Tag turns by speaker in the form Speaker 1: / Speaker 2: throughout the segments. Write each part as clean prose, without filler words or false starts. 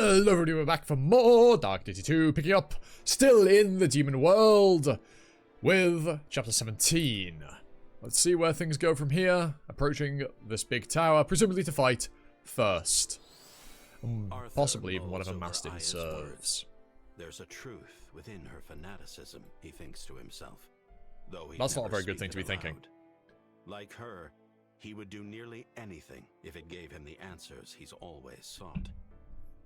Speaker 1: Hello everybody, we're back for more Dark Deity 2, picking up still in the demon world with chapter 17. Let's see where things go from here, approaching this big tower, presumably to fight first. Possibly even one of her master serves.
Speaker 2: There's a truth within her fanaticism, he thinks to himself. Though he
Speaker 1: That's not a very good thing to be thinking.
Speaker 2: Like her, he would do nearly anything if it gave him the answers he's always sought.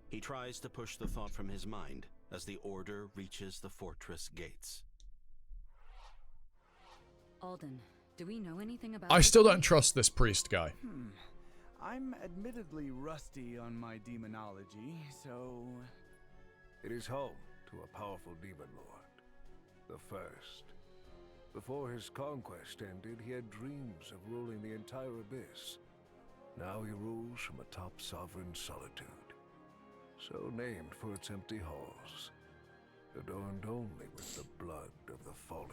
Speaker 2: He tries to push the thought from his mind as the Order reaches the fortress gates.
Speaker 3: Alden, do we know anything about...
Speaker 1: I still don't trust this priest guy.
Speaker 4: I'm admittedly rusty on my demonology, so...
Speaker 5: It is home to a powerful demon lord. The first. Before his conquest ended, he had dreams of ruling the entire abyss. Now he rules from atop sovereign solitude. So named for its empty halls, adorned only with the blood of the fallen.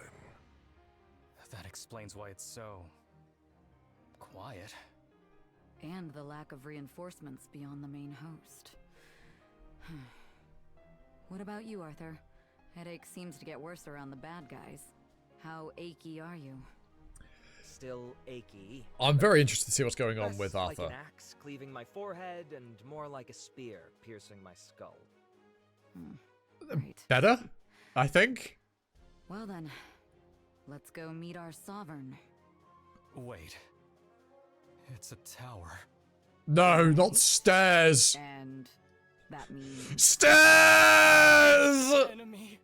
Speaker 6: That explains why it's so... quiet.
Speaker 3: And the lack of reinforcements beyond the main host. What about you, Arthur? Headache seems to get worse around the bad guys. How achy are you?
Speaker 7: Still achy.
Speaker 1: I'm very interested to see what's going on
Speaker 7: Less
Speaker 1: with Arthur.
Speaker 7: like an axe cleaving my forehead, and more like a spear piercing my skull.
Speaker 3: Right.
Speaker 1: Better, I think.
Speaker 3: Well then, let's go meet our sovereign.
Speaker 6: Wait. It's a tower.
Speaker 1: No, not stairs.
Speaker 3: And that means...
Speaker 1: Stairs!
Speaker 6: Enemy.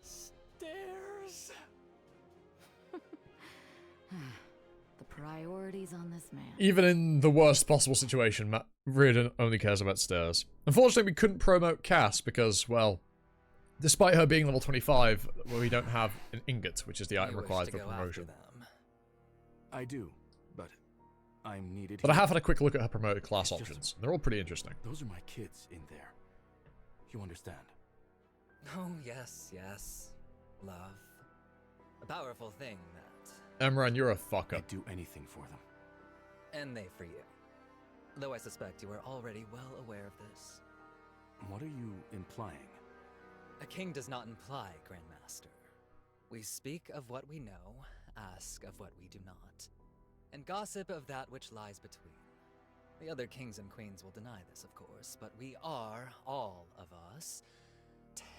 Speaker 6: Stairs.
Speaker 3: The priorities on this man.
Speaker 1: Even in the worst possible situation, Matt Reardon only cares about stairs. Unfortunately, we couldn't promote Cass because, well, despite her being level 25, we don't have an ingot, which is the item required for promotion.
Speaker 4: I do, but I'm needed
Speaker 1: But I
Speaker 4: here.
Speaker 1: have had a quick look at her promoted class
Speaker 4: It's just-
Speaker 1: options. They're all pretty interesting.
Speaker 4: Those are my kids in there. You understand?
Speaker 7: Oh, yes, yes. Love. A powerful thing, that.
Speaker 1: Emran, you're a fucker.
Speaker 4: I'd do anything for them.
Speaker 7: And they for you. Though I suspect you are already well aware of this.
Speaker 4: What are you implying?
Speaker 7: A king does not imply, Grandmaster. We speak of what we know, ask of what we do not, and gossip of that which lies between. The other kings and queens will deny this, of course, but we are, all of us,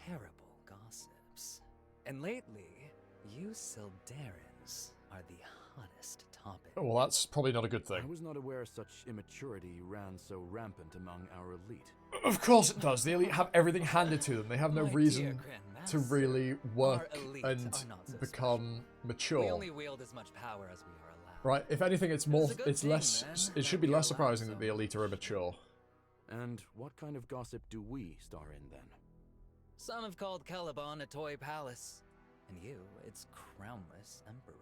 Speaker 7: terrible gossips. And lately, you Sildarans are the hottest topic.
Speaker 1: Oh, well, that's probably not a good
Speaker 4: I
Speaker 1: thing.
Speaker 4: was not aware such immaturity ran so rampant among our elite.
Speaker 1: Of course it does. The elite have everything handed to them. They have no
Speaker 7: My dear
Speaker 1: reason to
Speaker 7: Grandmaster,
Speaker 1: really work
Speaker 7: our elite
Speaker 1: and
Speaker 7: are not so
Speaker 1: become
Speaker 7: We
Speaker 1: mature.
Speaker 7: only wield as much power as we are allowed.
Speaker 1: Right, if anything, it's more,
Speaker 7: It's a good
Speaker 1: it's
Speaker 7: thing,
Speaker 1: less,
Speaker 7: then,
Speaker 1: it
Speaker 7: that
Speaker 1: should be
Speaker 7: we
Speaker 1: less
Speaker 7: allow
Speaker 1: surprising that
Speaker 7: some.
Speaker 1: the elite are immature.
Speaker 4: And what kind of gossip do we star in then?
Speaker 7: Some have called Caliban a toy palace, and you its crownless emperor.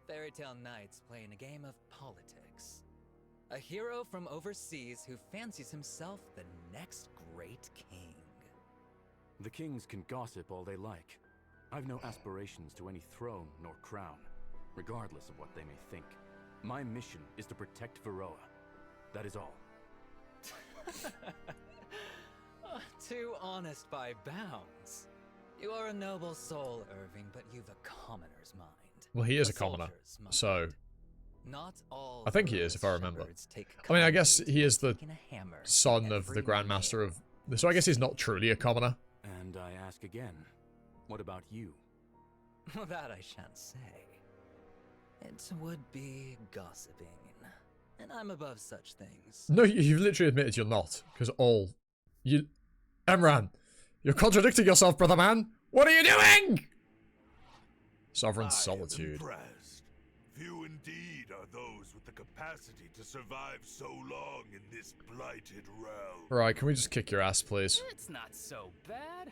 Speaker 7: Fairy tale knights playing a game of politics. A hero from overseas who fancies himself the next great king.
Speaker 4: The kings can gossip all they like. I've no aspirations to any throne nor crown, regardless of what they may think. My mission is to protect Varroa. That is all.
Speaker 7: Too honest by bounds. You are a noble soul, Irving, but you've a commoner's mind.
Speaker 1: Well, he is a commoner,
Speaker 7: soldier's mind.
Speaker 1: so
Speaker 7: Not all
Speaker 1: I think he is, if I
Speaker 7: Varroa's
Speaker 1: remember.
Speaker 7: shepherds take
Speaker 1: I mean, I guess
Speaker 7: kindly
Speaker 1: he
Speaker 7: to
Speaker 1: is the
Speaker 7: taking a hammer
Speaker 1: son of the
Speaker 7: every
Speaker 1: Grandmaster
Speaker 7: nail.
Speaker 1: of. So I guess he's not truly a commoner.
Speaker 4: And I ask again, what about you?
Speaker 7: Well, that I shan't say. It would be gossiping, and I'm above such things.
Speaker 1: No, you've literally admitted you're not, because you, Emran, you're contradicting yourself, brother man. What are you doing? Sovereign solitude.
Speaker 8: Impressed. Few indeed are those with the capacity to survive so long in this blighted realm.
Speaker 1: Right, can we just kick your ass, please?
Speaker 6: It's not so bad.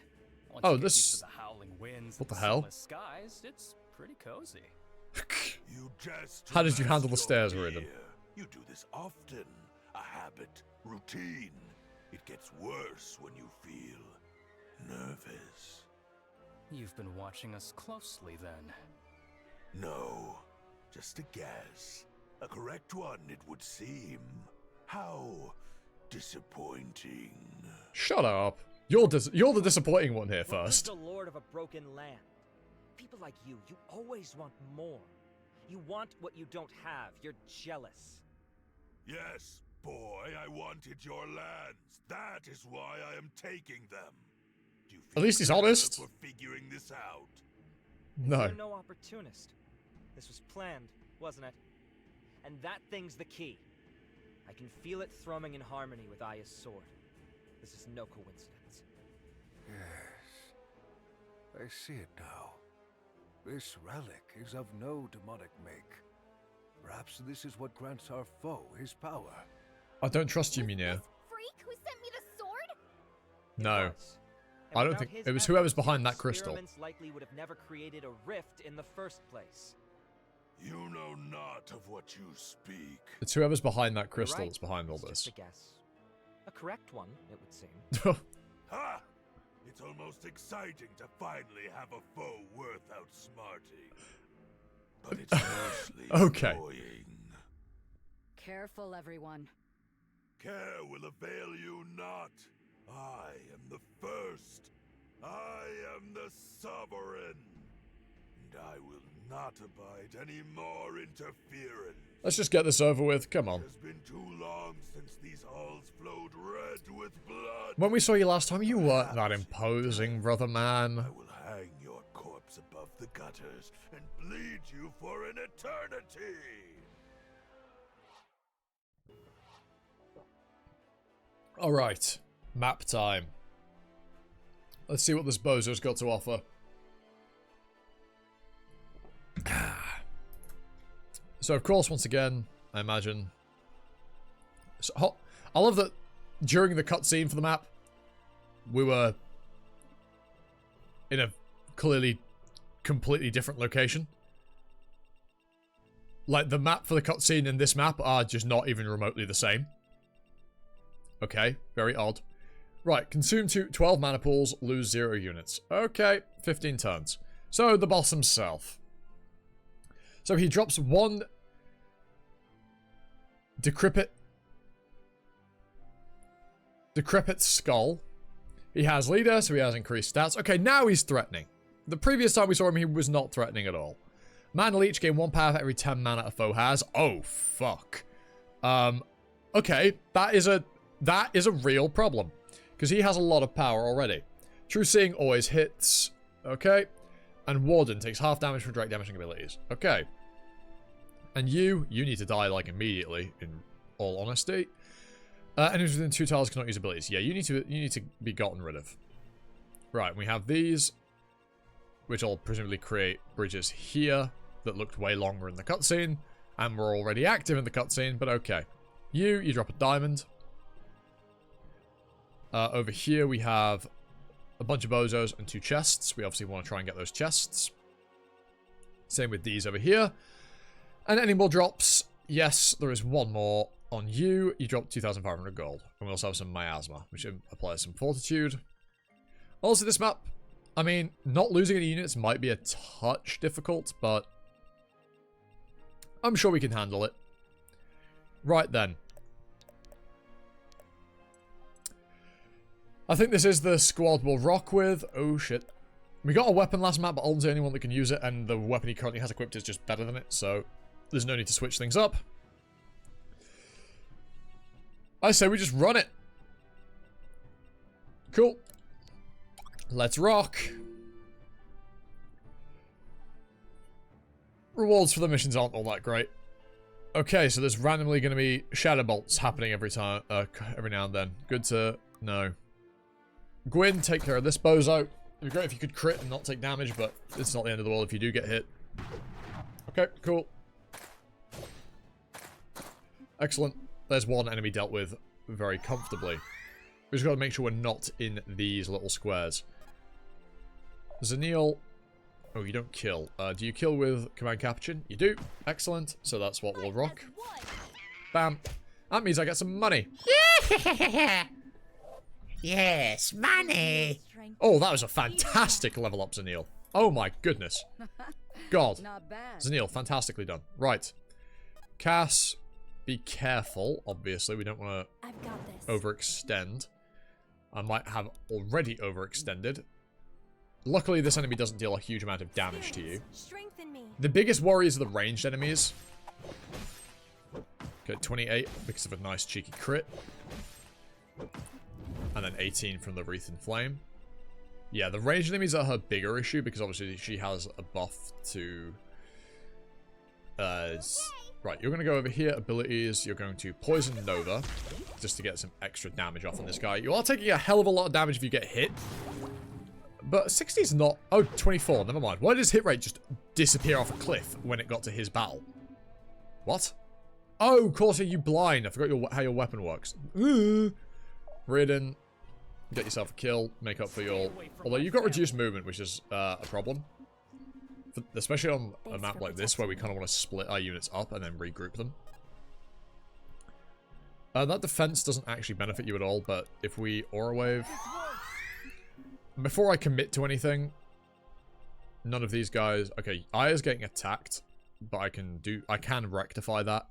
Speaker 6: Once
Speaker 1: Oh,
Speaker 6: you get
Speaker 1: this-
Speaker 6: used to the howling winds
Speaker 1: what
Speaker 6: and
Speaker 1: the hell?
Speaker 6: sunless skies, it's pretty cozy.
Speaker 8: You jest.
Speaker 1: How did you handle the
Speaker 8: your
Speaker 1: stairs,
Speaker 8: fear.
Speaker 1: Raiden?
Speaker 8: You do this often. A habit, routine. It gets worse when you feel nervous.
Speaker 6: You've been watching us closely then.
Speaker 8: No, just a guess. A correct one, it would seem. How disappointing.
Speaker 1: Shut up. You're the disappointing one here
Speaker 9: Well, who's
Speaker 1: first.
Speaker 9: the lord of a broken land? People like you always want more. You want what you don't have. You're jealous.
Speaker 8: Yes, boy, I wanted your lands. That is why I am taking them. Do you
Speaker 1: At least he's
Speaker 8: better
Speaker 1: honest.
Speaker 8: for figuring this out?
Speaker 1: No.
Speaker 9: You're no opportunist. This was planned, wasn't it? And that thing's the key. I can feel it thrumming in harmony with Aya's sword. This is no coincidence.
Speaker 5: Yes. I see it now. This relic is of no demonic make. Perhaps this is what grants our foe his power.
Speaker 1: I don't trust you, Mynheer.
Speaker 10: This freak who sent me the sword?
Speaker 1: No.
Speaker 9: Was.
Speaker 1: I
Speaker 9: And
Speaker 1: don't
Speaker 9: without
Speaker 1: think
Speaker 9: his
Speaker 1: it was whoever's
Speaker 9: efforts,
Speaker 1: behind that crystal.
Speaker 9: experiments likely would have never created a rift in the first place.
Speaker 8: You know not of what you speak.
Speaker 1: It's whoever's behind that
Speaker 9: You're
Speaker 1: crystal
Speaker 9: right.
Speaker 1: that's behind all
Speaker 9: It's
Speaker 1: this.
Speaker 9: just a guess. A correct one, it would seem.
Speaker 8: Ha! It's almost exciting to finally have a foe worth outsmarting. But it's mostly
Speaker 1: Okay.
Speaker 8: annoying.
Speaker 3: Careful, everyone.
Speaker 8: Care will avail you not. I am the first. I am the sovereign. And I will not abide any more interference.
Speaker 1: Let's just get this over with. Come on.
Speaker 8: It has been too long since these halls flowed red with blood.
Speaker 1: When we saw you last time, you weren't that imposing, brother man.
Speaker 8: I will hang your corpse above the gutters and bleed you for an eternity.
Speaker 1: Alright. Map time. Let's see what this bozo's got to offer. So, of course, once again, I imagine... So, I love that during the cutscene for the map, we were in a clearly completely different location. Like, the map for the cutscene and this map are just not even remotely the same. Okay, very odd. Right, consume 12 mana pools, lose 0 units. Okay, 15 turns. So, the boss himself. So he drops 1 decrepit skull. He has leader, so he has increased stats. Okay, now he's threatening. The previous time we saw him, he was not threatening at all. Mana leech, gain 1 power for every 10 mana a foe has. Oh, fuck. Okay, that is a real problem. Because he has a lot of power already. True Seeing always hits. Okay. And Warden takes half damage from direct damaging abilities. Okay. And you need to die, like, immediately, in all honesty. Enemies within 2 tiles cannot use abilities. Yeah, you need to be gotten rid of. Right, we have these, which will presumably create bridges here that looked way longer in the cutscene, and were already active in the cutscene, but okay. You drop a diamond. Over here we have a bunch of bozos and 2 chests. We obviously want to try and get those chests. Same with these over here. And any more drops? Yes, there is 1 more on you. You drop 2,500 gold. And we also have some miasma, which applies some fortitude. Also, this map, I mean, not losing any units might be a touch difficult, but I'm sure we can handle it. Right then. I think this is the squad we'll rock with. Oh, shit. We got a weapon last map, but Alden's the only one that can use it, and the weapon he currently has equipped is just better than it, so there's no need to switch things up. I say we just run it. Cool. Let's rock. Rewards for the missions aren't all that great. Okay, so there's randomly going to be shadow bolts happening every now and then. Good to know. Gwyn, take care of this bozo. It'd be great if you could crit and not take damage, but it's not the end of the world if you do get hit. Okay, cool. Excellent. There's 1 enemy dealt with very comfortably. We just got to make sure we're not in these little squares. Zaniel. Oh, you don't kill. Do you kill with Command Capuchin? You do. Excellent. So that's what we'll rock. Bam. That means I get some money.
Speaker 11: Yes, money.
Speaker 1: Oh, that was a fantastic level up, Zaniel. Oh my goodness. God.
Speaker 3: Not bad.
Speaker 1: Zaniel, fantastically done. Right. Cass, be careful, obviously. We don't want to overextend. I might have already overextended. Luckily, this enemy doesn't deal a huge amount of damage to you. The biggest worries are the ranged enemies. Okay, 28 because of a nice cheeky crit. And then 18 from the Wreath in Flame. Yeah, the ranged enemies are her bigger issue because obviously she has a buff to... Right, you're going to go over here, abilities. You're going to Poison Nova just to get some extra damage off on this guy. You are taking a hell of a lot of damage if you get hit. But 60 is not... Oh, 24. Never mind. Why does hit rate just disappear off a cliff when it got to his battle? What? Oh, of course, you blind. I forgot how your weapon works. Ridden. Get yourself a kill. Make up for your... Although you've got reduced movement, which is a problem. Especially on a map like this, where we kind of want to split our units up and then regroup them. That defense doesn't actually benefit you at all, but if we Aura Wave... Before I commit to anything, none of these guys... Okay, Aya's getting attacked, but I can rectify that.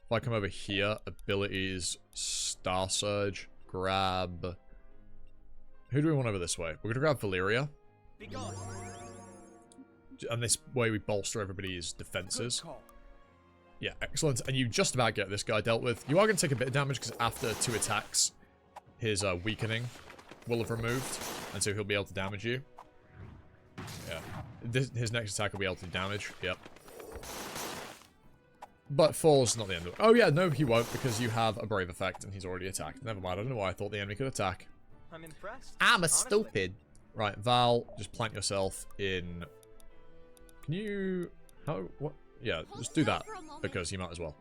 Speaker 1: If I come over here, abilities, Star Surge, grab... Who do we want over this way? We're going to grab Valyria. And this way we bolster everybody's defenses. Yeah, excellent. And you just about get this guy dealt with. You are going to take a bit of damage because after 2 attacks, his weakening will have removed. And so he'll be able to damage you. Yeah. His next attack will be able to damage. Yep. But fall's not the end of it. Oh yeah, no, he won't because you have a brave effect and he's already attacked. Never mind, I don't know why I thought the enemy could attack.
Speaker 9: I'm impressed.
Speaker 11: I'm a stupid.
Speaker 1: Right, Val, just plant yourself in... Can you... How... What? Yeah, just do that because you might as well.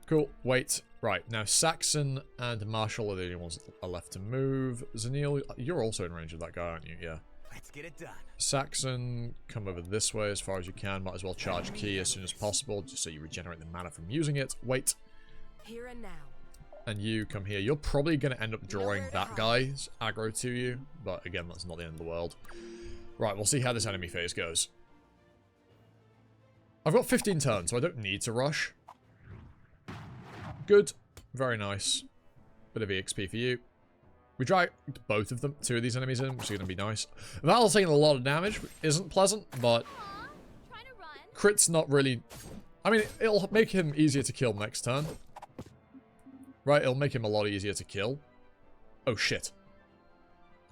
Speaker 1: Cool, wait. Right, now Saxon and Marshall are the only ones that are left to move. Zanil, you're also in range of that guy, aren't you? Yeah.
Speaker 6: Let's get it done.
Speaker 1: Saxon, come over this way as far as you can. Might as well charge Key as soon as possible, just so you regenerate the mana from using it. Wait.
Speaker 12: Here and now.
Speaker 1: And you come here. You're probably going to end up drawing that guy's aggro to you. But again, that's not the end of the world. Right, we'll see how this enemy phase goes. I've got 15 turns, so I don't need to rush. Good. Very nice. Bit of EXP for you. We dragged both of them, 2 of these enemies in, which is going to be nice. Val's taking a lot of damage, which isn't pleasant, but... Crit's not really... I mean, it'll make him easier to kill next turn. Right, it'll make him a lot easier to kill. Oh, shit.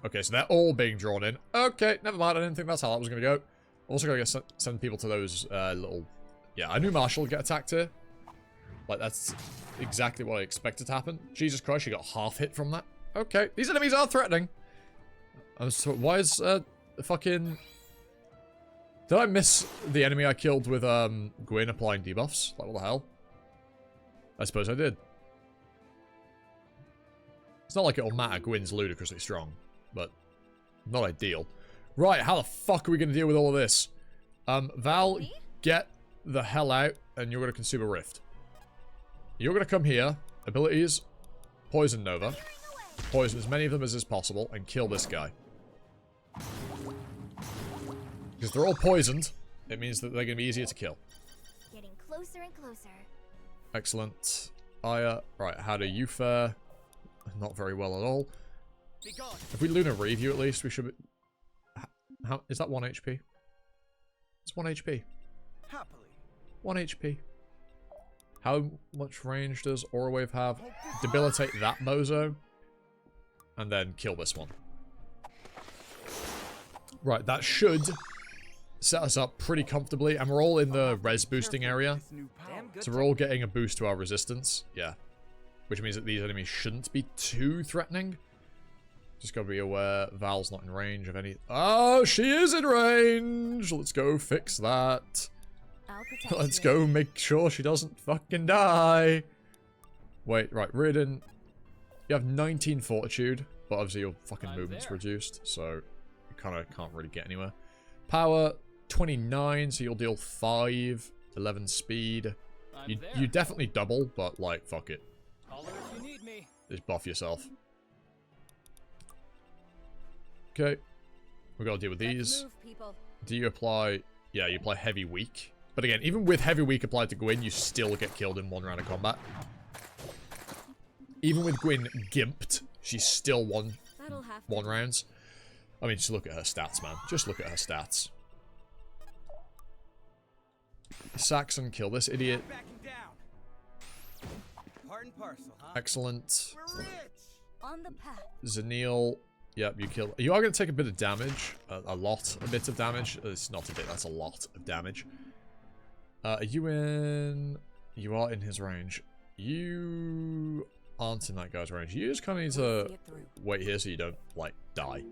Speaker 1: Okay, so they're all being drawn in. Okay, never mind, I didn't think that's how that was going to go. Also going to send people to those little... Yeah, I knew Marshall would get attacked here. Like, that's exactly what I expected to happen. Jesus Christ, you got half hit from that. Okay, these enemies are threatening. So why is fucking... Did I miss the enemy I killed with Gwyn applying debuffs? Like, what the hell? I suppose I did. It's not like it'll matter. Gwyn's ludicrously strong, but not ideal. Right, how the fuck are we going to deal with all of this? Val, get the hell out, and you're going to consume a rift. You're going to come here. Abilities, Poison Nova. Poison as many of them as is possible, and kill this guy. Because they're all poisoned, it means that they're going to be easier to kill.
Speaker 10: Getting closer and closer.
Speaker 1: Excellent. Aya, right, how do you fare? Not very well at all. If we Lunar Reeve you at least, we should be... How, is that 1 HP? It's 1 HP.
Speaker 6: Happily.
Speaker 1: 1 HP. How much range does Aura Wave have? Debilitate that bozo. And then kill this one. Right, that should set us up pretty comfortably. And we're all in the res boosting area. So we're all getting a boost to our resistance. Yeah. Which means that these enemies shouldn't be too threatening. Just gotta be aware, Val's not in range of any... Oh, she is in range! Let's go fix that. Let's go make sure she doesn't fucking die. Wait, right, Ridden. You have 19 fortitude, but obviously your fucking movement's reduced, so you kind of can't really get anywhere. Power, 29, so you'll deal 5, 11 speed. You definitely double, but like, fuck it.
Speaker 6: If you need me.
Speaker 1: Just buff yourself. Okay. We gotta deal with these. Do you apply... Yeah, you apply Heavy Weak. But again, even with Heavy Weak applied to Gwyn, you still get killed in 1 round of combat. Even with Gwyn gimped, She's still one
Speaker 3: That'll
Speaker 1: rounds. I mean, just look at her stats, man. Just look at her stats. Saxon, kill this idiot.
Speaker 6: Backing down. Part and parcel, huh?
Speaker 1: Excellent.
Speaker 6: We're rich.
Speaker 3: on the path.
Speaker 1: Zanil. Yep, you kill. You are going to take a bit of damage. A bit of damage. It's not a bit, that's a lot of damage. Are you in... You are in his range. You aren't in that guy's range. You just kind of need to wait here so you don't, like, die.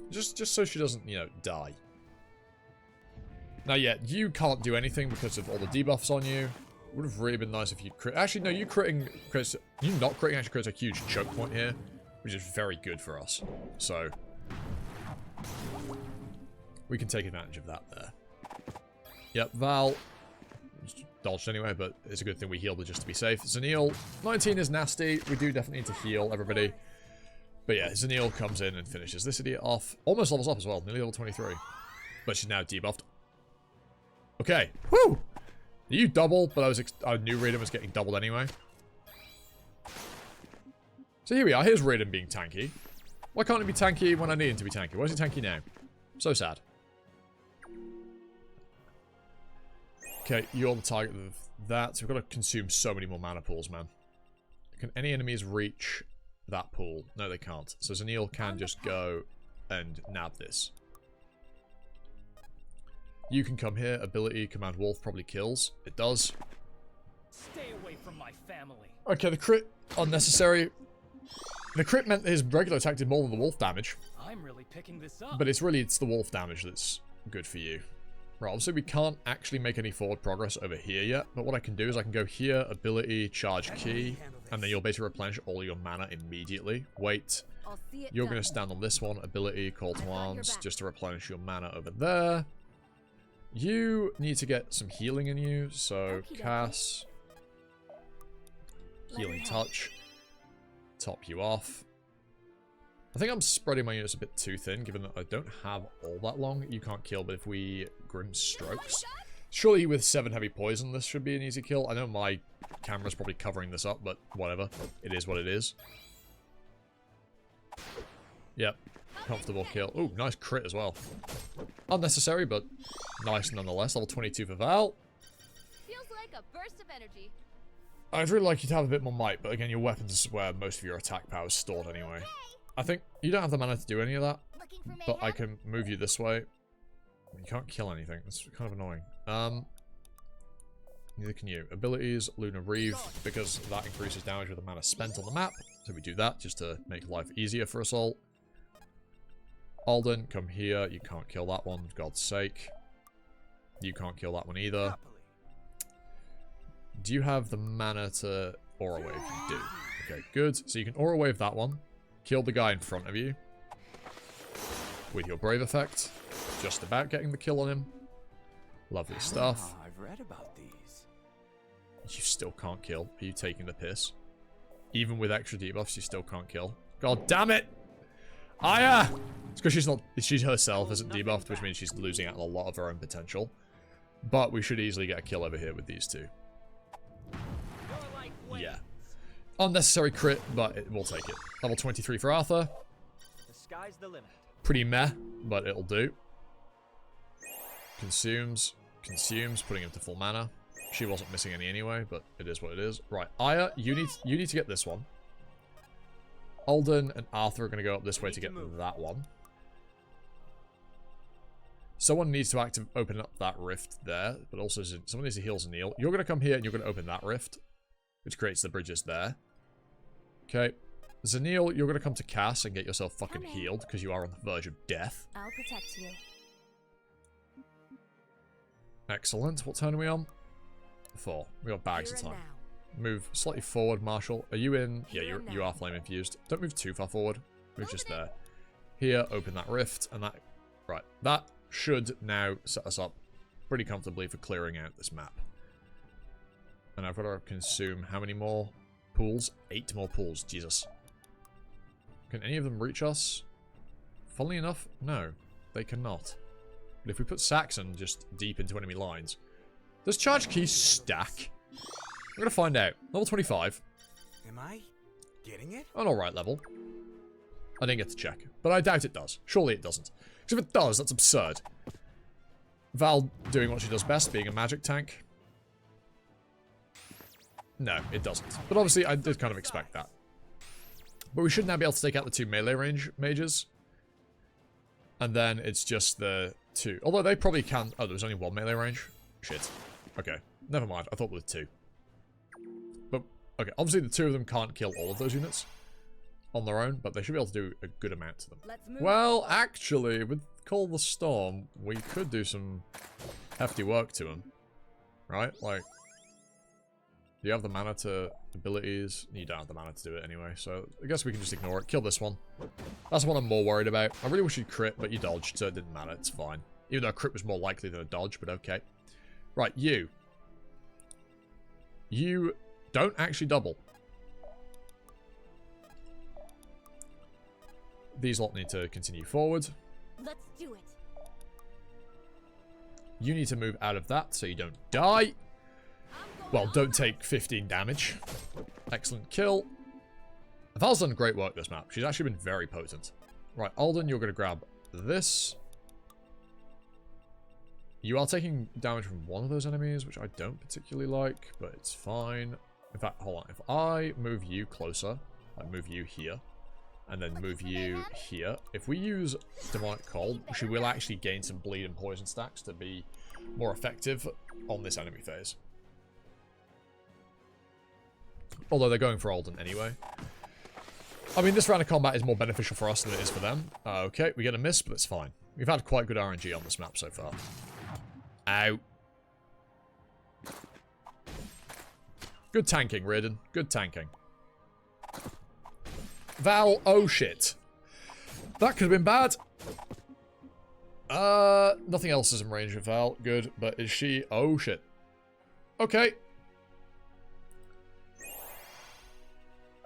Speaker 1: Just so she doesn't, you know, die. Now, yeah, you can't do anything because of all the debuffs on you. Would have really been nice if you crit. Actually, no, you not critting actually creates a huge choke point here, which is very good for us. So, we can take advantage of that there. Yep, Val dodged anyway, but it's a good thing we healed her just to be safe. Zanil, 19 is nasty. We do definitely need to heal everybody. But yeah, Zanil comes in and finishes this idiot off. Almost levels up as well, nearly level 23. But she's now debuffed. Okay, woo! You double, but I knew Raiden was getting doubled anyway. So here we are. Here's Raiden being tanky. Why can't it be tanky when I need him to be tanky? Why is he tanky now? So sad. Okay, you're the target of that. So we've got to consume so many more mana pools, man. Can any enemies reach that pool? No, they can't. So Zanil can just go and nab this. You can come here. Ability, Command Wolf probably kills. It does.
Speaker 6: Stay away from my family.
Speaker 1: Okay, the crit, unnecessary. The crit meant his regular attack did more than the wolf damage.
Speaker 6: I'm really picking this up.
Speaker 1: But it's the wolf damage that's good for you. Right, obviously we can't actually make any forward progress over here yet. But what I can do is I can go here, ability, charge key. And then you'll basically replenish all your mana immediately. Wait. You're going to stand on this one. Ability, call to arms, just to replenish your mana over there. You need to get some healing in you, so Cass, healing touch, top you off. I think I'm spreading my units a bit too thin, given that I don't have all that long. You can't kill, but if we Grim Strokes, surely with 7 heavy poison, this should be an easy kill. I know my camera's probably covering this up, but whatever. It is what it is. Yep. Comfortable kill. Ooh, nice crit as well. Unnecessary, but nice nonetheless. Level 22 for Val.
Speaker 10: Feels like a burst of energy.
Speaker 1: I'd really like you to have a bit more might, but again, your weapons is where most of your attack power is stored anyway. I think you don't have the mana to do any of that, but I can move you this way. You can't kill anything. It's kind of annoying. Neither can you. Abilities, Lunar Reeve, because that increases damage with the mana spent on the map. So we do that just to make life easier for us all. Alden, come here. You can't kill that one, for God's sake. You can't kill that one either. Do you have the mana to Aura Wave? You do. Okay, good. So you can Aura Wave that one. Kill the guy in front of you. With your Brave effect. Just about getting the kill on him. Lovely stuff.
Speaker 6: I've read about these.
Speaker 1: You still can't kill. Are you taking the piss? Even with extra debuffs, you still can't kill. God damn it! Aya! It's because she herself isn't debuffed, which means she's losing out on a lot of her own potential. But we should easily get a kill over here with these two. Yeah. Unnecessary crit, but we'll take it. Level 23 for Arthur.
Speaker 9: The sky's the limit.
Speaker 1: Pretty meh, but it'll do. Consumes, putting him to full mana. She wasn't missing any anyway, but it is what it is. Right, Aya, you need to get this one. Alden and Arthur are going to go up this way to get that one. Someone needs to open up that rift there, but also someone needs to heal Zanil. You're going to come here and you're going to open that rift, which creates the bridges there. Okay. Zanil, you're going to come to Cass and get yourself fucking healed, because you are on the verge of death.
Speaker 10: I'll protect you.
Speaker 1: Excellent. What turn are we on? 4. We got bags of time. Move slightly forward, Marshall. Are you in? Yeah, you are flame infused. Don't move too far forward. Move just there. Here, open that rift, and that... Right, that should now set us up pretty comfortably for clearing out this map. And I've got to consume how many more pools? 8 more pools, Jesus. Can any of them reach us? Funnily enough, no. They cannot. But if we put Saxon just deep into enemy lines... Does charge key stack? We're going to find out. Level 25.
Speaker 6: Am I getting it?
Speaker 1: An alright level. I didn't get to check, but I doubt it does. Surely it doesn't. Because if it does, that's absurd. Val doing what she does best, being a magic tank. No, it doesn't. But obviously, I did kind of expect that. But we should now be able to take out the 2 melee range mages. And then it's just the 2. Although they probably can... Oh, there was only 1 melee range? Shit. Okay. Never mind. I thought there were 2. But, okay. Obviously, the 2 of them can't kill all of those units on their own, but they should be able to do a good amount to them. Well, actually, with Call the Storm, we could do some hefty work to them. Right? Like, do you have the mana to abilities? You don't have the mana to do it anyway, so I guess we can just ignore it. Kill this one. That's what I'm more worried about. I really wish you'd crit, but you dodged, so it didn't matter. It's fine. Even though a crit was more likely than a dodge, but okay. Right, you. You don't actually double. These lot need to continue forward.
Speaker 10: Let's do it.
Speaker 1: You need to move out of that so you don't die. Well, don't take 15 damage. Excellent kill. Val's done great work this map. She's actually been very potent. Right, Alden, you're going to grab this. You are taking damage from one of those enemies, which I don't particularly like, but it's fine. In fact, hold on. If I move you closer, like move you here, and then move you here, if we use Demonic Cold, she will actually gain some bleed and poison stacks to be more effective on this enemy phase. Although they're going for Alden anyway. I mean, this round of combat is more beneficial for us than it is for them. Okay, we get a miss, but it's fine. We've had quite good RNG on this map so far. Ow. Good tanking, Reardon. Good tanking. Val, oh shit. That could have been bad. Nothing else is in range of Val. Good, but is she... Oh shit. Okay.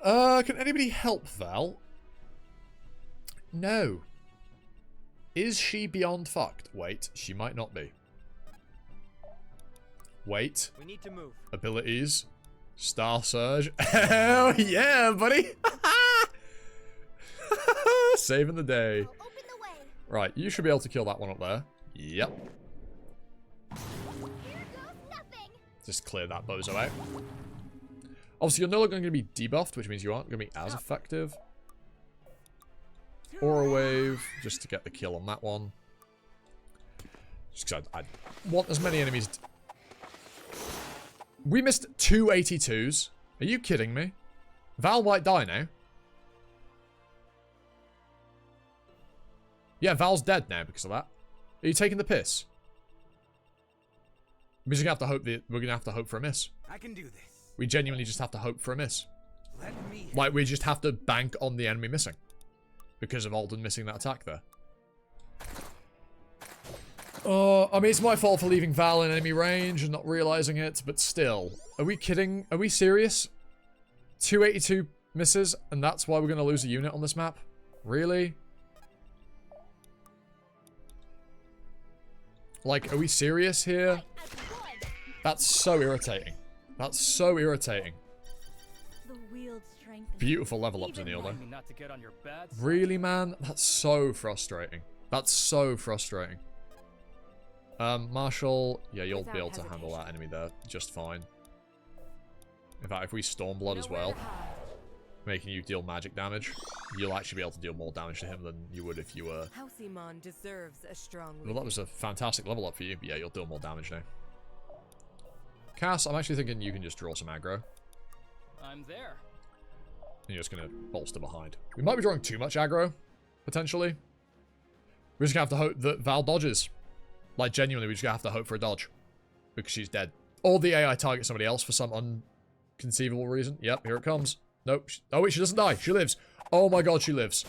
Speaker 1: Can anybody help Val? No. Is she beyond fucked? Wait, she might not be. Wait.
Speaker 9: We need to move.
Speaker 1: Abilities. Star Surge. Hell yeah, buddy! Saving the day. Right, you should be able to kill that one up there. Yep. Just clear that bozo out. Obviously, you're no longer going to be debuffed, which means you aren't going to be as effective. Aura Wave, just to get the kill on that one. Just because I want as many enemies... We missed 2 82s. Are you kidding me? Val might die now. Yeah, Val's dead now because of that. Are you taking the piss? We're just gonna have to hope we're gonna have to hope for a miss.
Speaker 6: I can do this.
Speaker 1: We genuinely just have to hope for a miss.
Speaker 6: Let me...
Speaker 1: Like, we just have to bank on the enemy missing. Because of Alden missing that attack there. Oh, I mean, it's my fault for leaving Val in enemy range and not realizing it, but still. Are we kidding? Are we serious? 282 misses, and that's why we're going to lose a unit on this map? Really? Like, are we serious here? That's so irritating. That's so irritating. Beautiful level up, Zanil, though. Really, man? That's so frustrating. That's so frustrating. Marshall, yeah, you'll be able to handle that enemy there just fine. In fact, if we Stormblood as well, making you deal magic damage, you'll actually be able to deal more damage to him than you would if you were...
Speaker 12: Halcyon deserves a strong leader.
Speaker 1: Well, that was a fantastic level up for you, but yeah, you'll deal more damage now. Cass, I'm actually thinking you can just draw some aggro.
Speaker 13: I'm there.
Speaker 1: And you're just going to bolster behind. We might be drawing too much aggro, potentially. We're just going to have to hope that Val dodges. Like, genuinely, we just have to hope for a dodge. Because she's dead. Or the AI targets somebody else for some unconceivable reason. Yep, here it comes. Nope. Oh, wait, she doesn't die. She lives. Oh my god, she lives.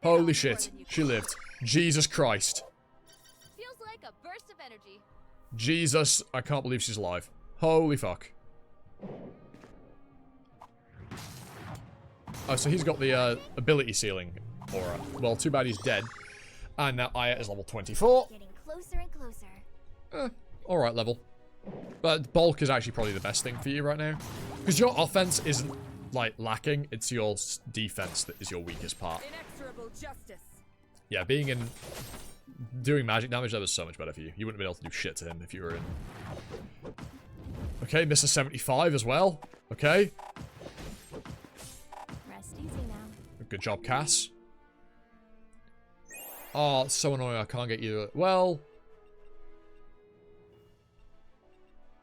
Speaker 1: Holy shit. She lived. Jesus Christ.
Speaker 10: Feels like a burst of energy.
Speaker 1: Jesus. I can't believe she's alive. Holy fuck. Oh, so he's got the ability ceiling aura. Well, too bad he's dead. And now Aya is level 24.
Speaker 10: Getting closer and closer.
Speaker 1: Alright level. But bulk is actually probably the best thing for you right now. Because your offense isn't like, lacking. It's your defense that is your weakest part.
Speaker 12: Inexorable justice.
Speaker 1: Yeah, being in... Doing magic damage, that was so much better for you. You wouldn't be able to do shit to him if you were in... Okay, Mr. 75 as well. Okay.
Speaker 10: Rest easy now.
Speaker 1: Good job, Cass. Oh, it's so annoying. I can't get you... Well...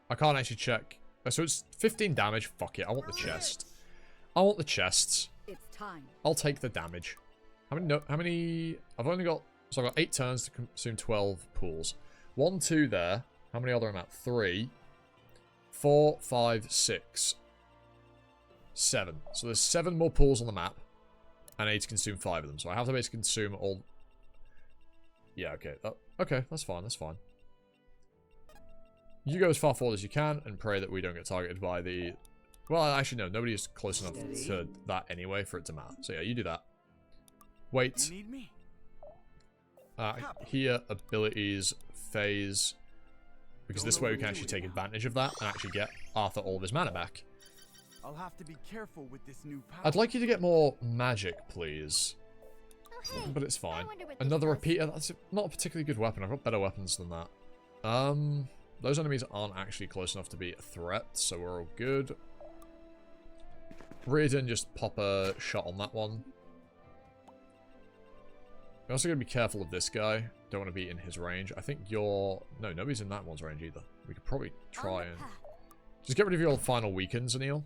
Speaker 1: I can't actually check. So it's 15 damage. Fuck it. I want the chest. I want the chests.
Speaker 3: It's time.
Speaker 1: I'll take the damage. How many... No, how many... I've only got... So I've got 8 turns to consume 12 pools. 1, 2 there. How many other am I at? 3. 4, 5, 6. 7. So there's 7 more pools on the map. And I need to consume 5 of them. So I have to basically consume all... Yeah, okay. Okay, that's fine. That's fine. You go as far forward as you can and pray that we don't get targeted by the... Well, actually, no. Nobody is close enough to that anyway for it to matter. So yeah, you do that. Wait.
Speaker 6: You need me?
Speaker 1: Here, abilities, phase. Because this way we can actually take advantage of that and actually get Arthur all of his mana back.
Speaker 6: I'll have to be careful with this new power.
Speaker 1: I'd like you to get more magic, please.
Speaker 10: Oh, hey,
Speaker 1: But it's fine.
Speaker 10: I wonder what this
Speaker 1: Another
Speaker 10: does.
Speaker 1: repeater. That's not a particularly good weapon. I've got better weapons than that. Those enemies aren't actually close enough to be a threat, so we're all good. Reardon, just pop a shot on that one. We're also going to be careful of this guy. Don't want to be in his range. I think you're... No, nobody's in that one's range either. We could probably try and... Just get rid of your final weakens, Anil.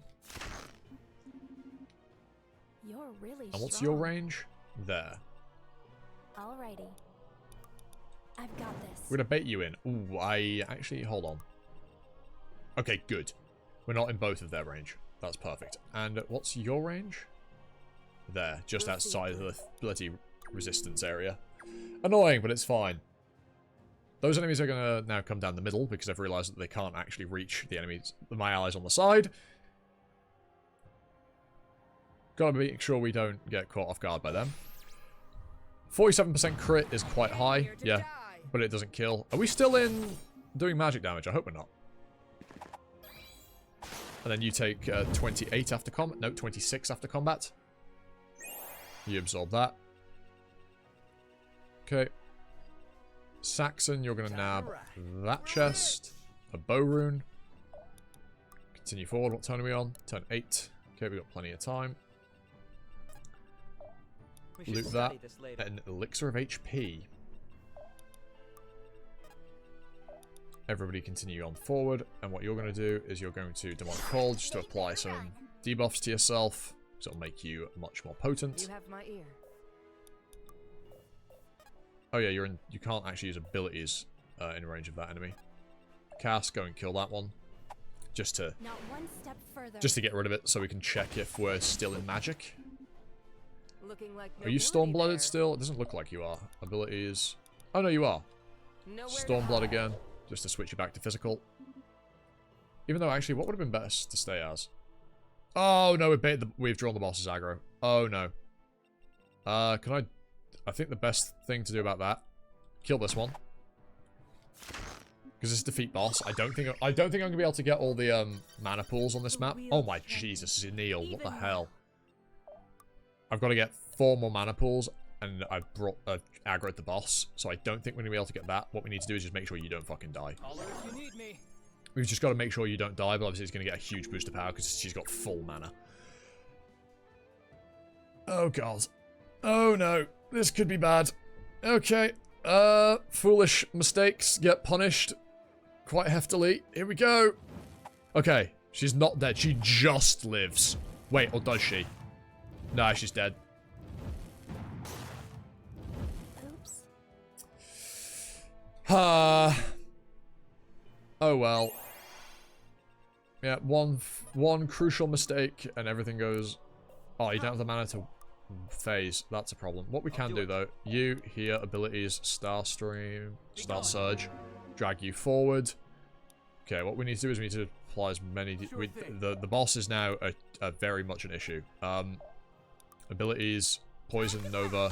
Speaker 10: You're really
Speaker 1: And what's
Speaker 10: strong.
Speaker 1: your range? There.
Speaker 10: Alrighty. I've got this.
Speaker 1: We're going to bait you in. Ooh, I... Actually, hold on. Okay, good. We're not in both of their range. That's perfect. And what's your range? There. Just outside of the bloody resistance area. Annoying, but it's fine. Those enemies are going to now come down the middle because they've realised that they can't actually reach the enemies, my allies on the side. Gotta make sure we don't get caught off guard by them. 47% crit is quite high, yeah, but it doesn't kill. Are we still in doing magic damage? I hope we're not. And then you take 28 after combat. No, 26 after combat. You absorb that. Okay. Saxon, you're going to nab that chest. A bow rune. Continue forward. What turn are we on? Turn 8. Okay, we've got plenty of time. Loot that. An elixir of HP. Everybody continue on forward. And what you're going to do is you're going to Demonic Call just to apply some debuffs to yourself. So it'll make you much more potent.
Speaker 12: You have my ear.
Speaker 1: Oh yeah, you're in. You can't actually use abilities in range of that enemy. Cass, go and kill that one, just to get rid of it, so we can check if we're still in magic.
Speaker 12: Looking like
Speaker 1: Are you Stormblooded still? It doesn't look like you are. Abilities. Oh no, you are. Stormblood again, just to switch you back to physical. Even though actually, what would have been best to stay as? Oh no, we've drawn the boss's aggro. Oh no. Can I? I think the best thing to do about that, kill this one, because this is defeat boss. I don't think I'm gonna be able to get all the mana pools on this map. Oh my Jesus, Neil, what the hell? I've got to get 4 more mana pools, and I've brought aggroed the boss, so I don't think we're gonna be able to get that. What we need to do is just make sure you don't fucking die.
Speaker 13: If you need me.
Speaker 1: We've just got to make sure you don't die, but obviously it's gonna get a huge boost of power because she's got full mana. Oh god. Oh no. This could be bad. Okay. Foolish mistakes get punished quite heftily. Here we go. Okay. She's not dead. She just lives. Wait, or does she? Nah, she's dead.
Speaker 10: Oops.
Speaker 1: Oh well. Yeah, one crucial mistake and everything goes... Oh, you don't have the mana to phase. That's a problem. What we can do though, you here, abilities, Star Stream, Star Surge, drag you forward. Okay, what we need to do is we need to apply as many... the boss is now a very much an issue. Abilities, Poison, Nova,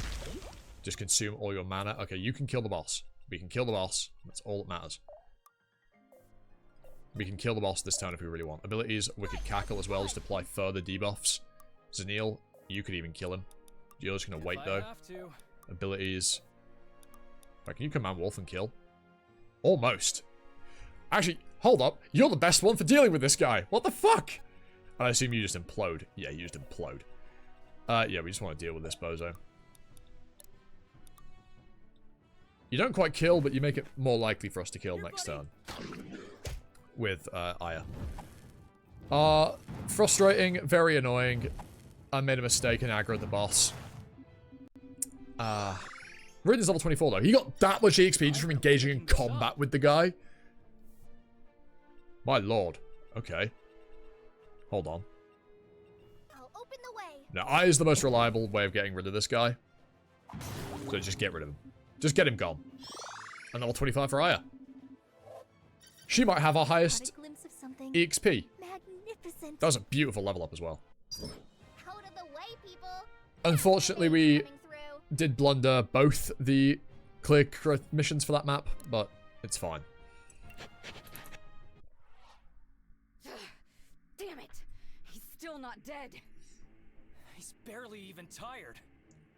Speaker 1: just consume all your mana. Okay, you can kill the boss. We can kill the boss. That's all that matters. We can kill the boss this turn if we really want. Abilities, Wicked Cackle as well, just apply further debuffs. Zanil, you could even kill him. You're just going to wait, though. Abilities. Right, can you command Wolf and kill? Almost. Actually, hold up. You're the best one for dealing with this guy. What the fuck? I assume you just implode. Yeah, you just implode. Yeah, we just want to deal with this bozo. You don't quite kill, but you make it more likely for us to kill next turn. With Aya. Frustrating, very annoying. I made a mistake and aggroed the boss. Ridden's level 24 though. He got that much EXP just from engaging in combat with the guy. My lord. Okay. Hold on.
Speaker 10: I'll open the way.
Speaker 1: Now, Aya is the most reliable way of getting rid of this guy. So just get rid of him. Just get him gone. And level 25 for Aya. She might have our highest EXP.
Speaker 10: Magnificent.
Speaker 1: That was a beautiful level up as well.
Speaker 10: Out of the way, people.
Speaker 1: Unfortunately, we did blunder both the clear missions for that map, but it's fine.
Speaker 3: Damn it! He's still not dead.
Speaker 13: He's barely even tired.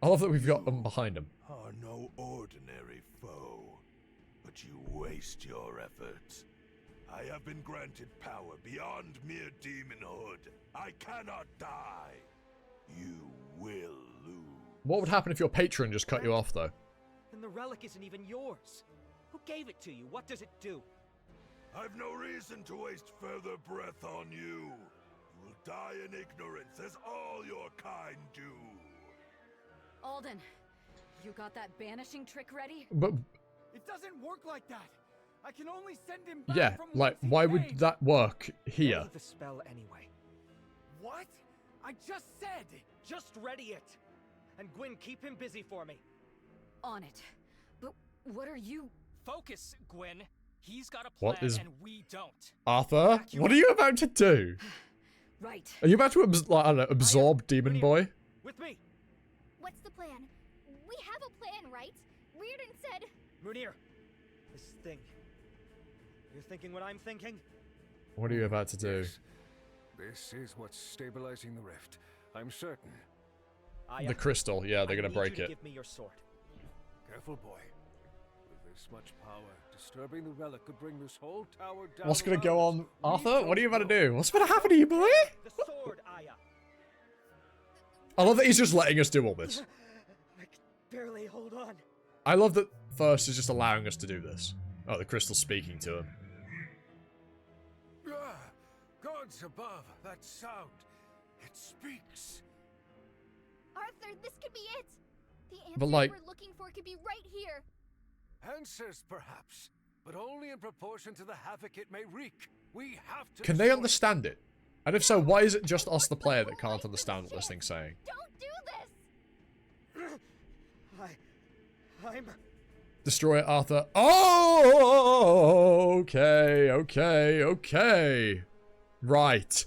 Speaker 1: I love that we've got them behind him.
Speaker 8: Are no ordinary foe, but you waste your efforts. I have been granted power beyond mere demonhood. I cannot die. You will lose.
Speaker 1: What would happen if your patron just cut you off, though?
Speaker 9: And the relic isn't even yours. Who gave it to you? What does it do?
Speaker 8: I've no reason to waste further breath on you. You will die in ignorance, as all your kind do.
Speaker 3: Alden, you got that banishing trick ready?
Speaker 1: But
Speaker 13: it doesn't work like that. I can only send him back
Speaker 1: yeah,
Speaker 13: from
Speaker 1: like why would that work here?
Speaker 9: Ready the spell anyway.
Speaker 13: What? I just said.
Speaker 9: Just ready it. And Gwyn, keep him busy for me.
Speaker 3: On it. But what are you?
Speaker 13: Focus, Gwyn. He's got a plan
Speaker 1: What is
Speaker 13: and we don't.
Speaker 1: Arthur? What are you about to do?
Speaker 3: Right.
Speaker 1: Are you about to like, I don't know, absorb Demon Boy?
Speaker 9: With me.
Speaker 10: What's the plan? We have a plan, right? Reardon said.
Speaker 9: Munir, this thing. You're thinking what I'm thinking?
Speaker 1: What are you about to do?
Speaker 5: This is what's stabilizing the rift. I'm certain.
Speaker 1: The crystal, yeah, they're gonna break it.
Speaker 9: Give me your sword.
Speaker 5: Careful, boy. With this much power, disturbing the relic could bring this whole tower down.
Speaker 1: What's gonna go on, Arthur? What are you about to do? What's gonna happen to you, boy?
Speaker 9: The sword, Aya.
Speaker 1: I love that he's just letting us do all this.
Speaker 9: I can barely hold on.
Speaker 1: I love that First is just allowing us to do this. Oh, the crystal's speaking to him.
Speaker 5: Gods above, that sound. It speaks.
Speaker 10: Arthur, this could be it. The answer
Speaker 1: But, like,
Speaker 10: we're looking for could be right here.
Speaker 5: Answers, perhaps, but only in proportion to the havoc it may wreak. We have to.
Speaker 1: Can they understand it? And if so, why is it just us, the player, that can't understand what this thing's saying?
Speaker 10: Don't do this.
Speaker 9: I'm.
Speaker 1: Destroy it, Arthur. Oh, okay, okay, okay. Right.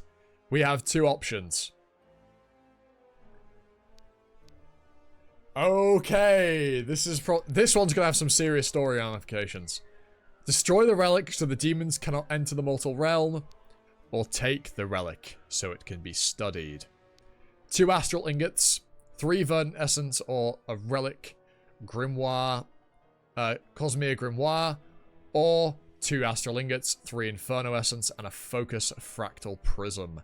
Speaker 1: We have two options. Okay, this one's gonna have some serious story ramifications. Destroy the relic so the demons cannot enter the mortal realm, or take the relic so it can be studied. 2 astral ingots, 3 verdant essence, or a relic grimoire, Cosmere grimoire, or 2 astral ingots, 3 inferno essence, and a focus fractal prism.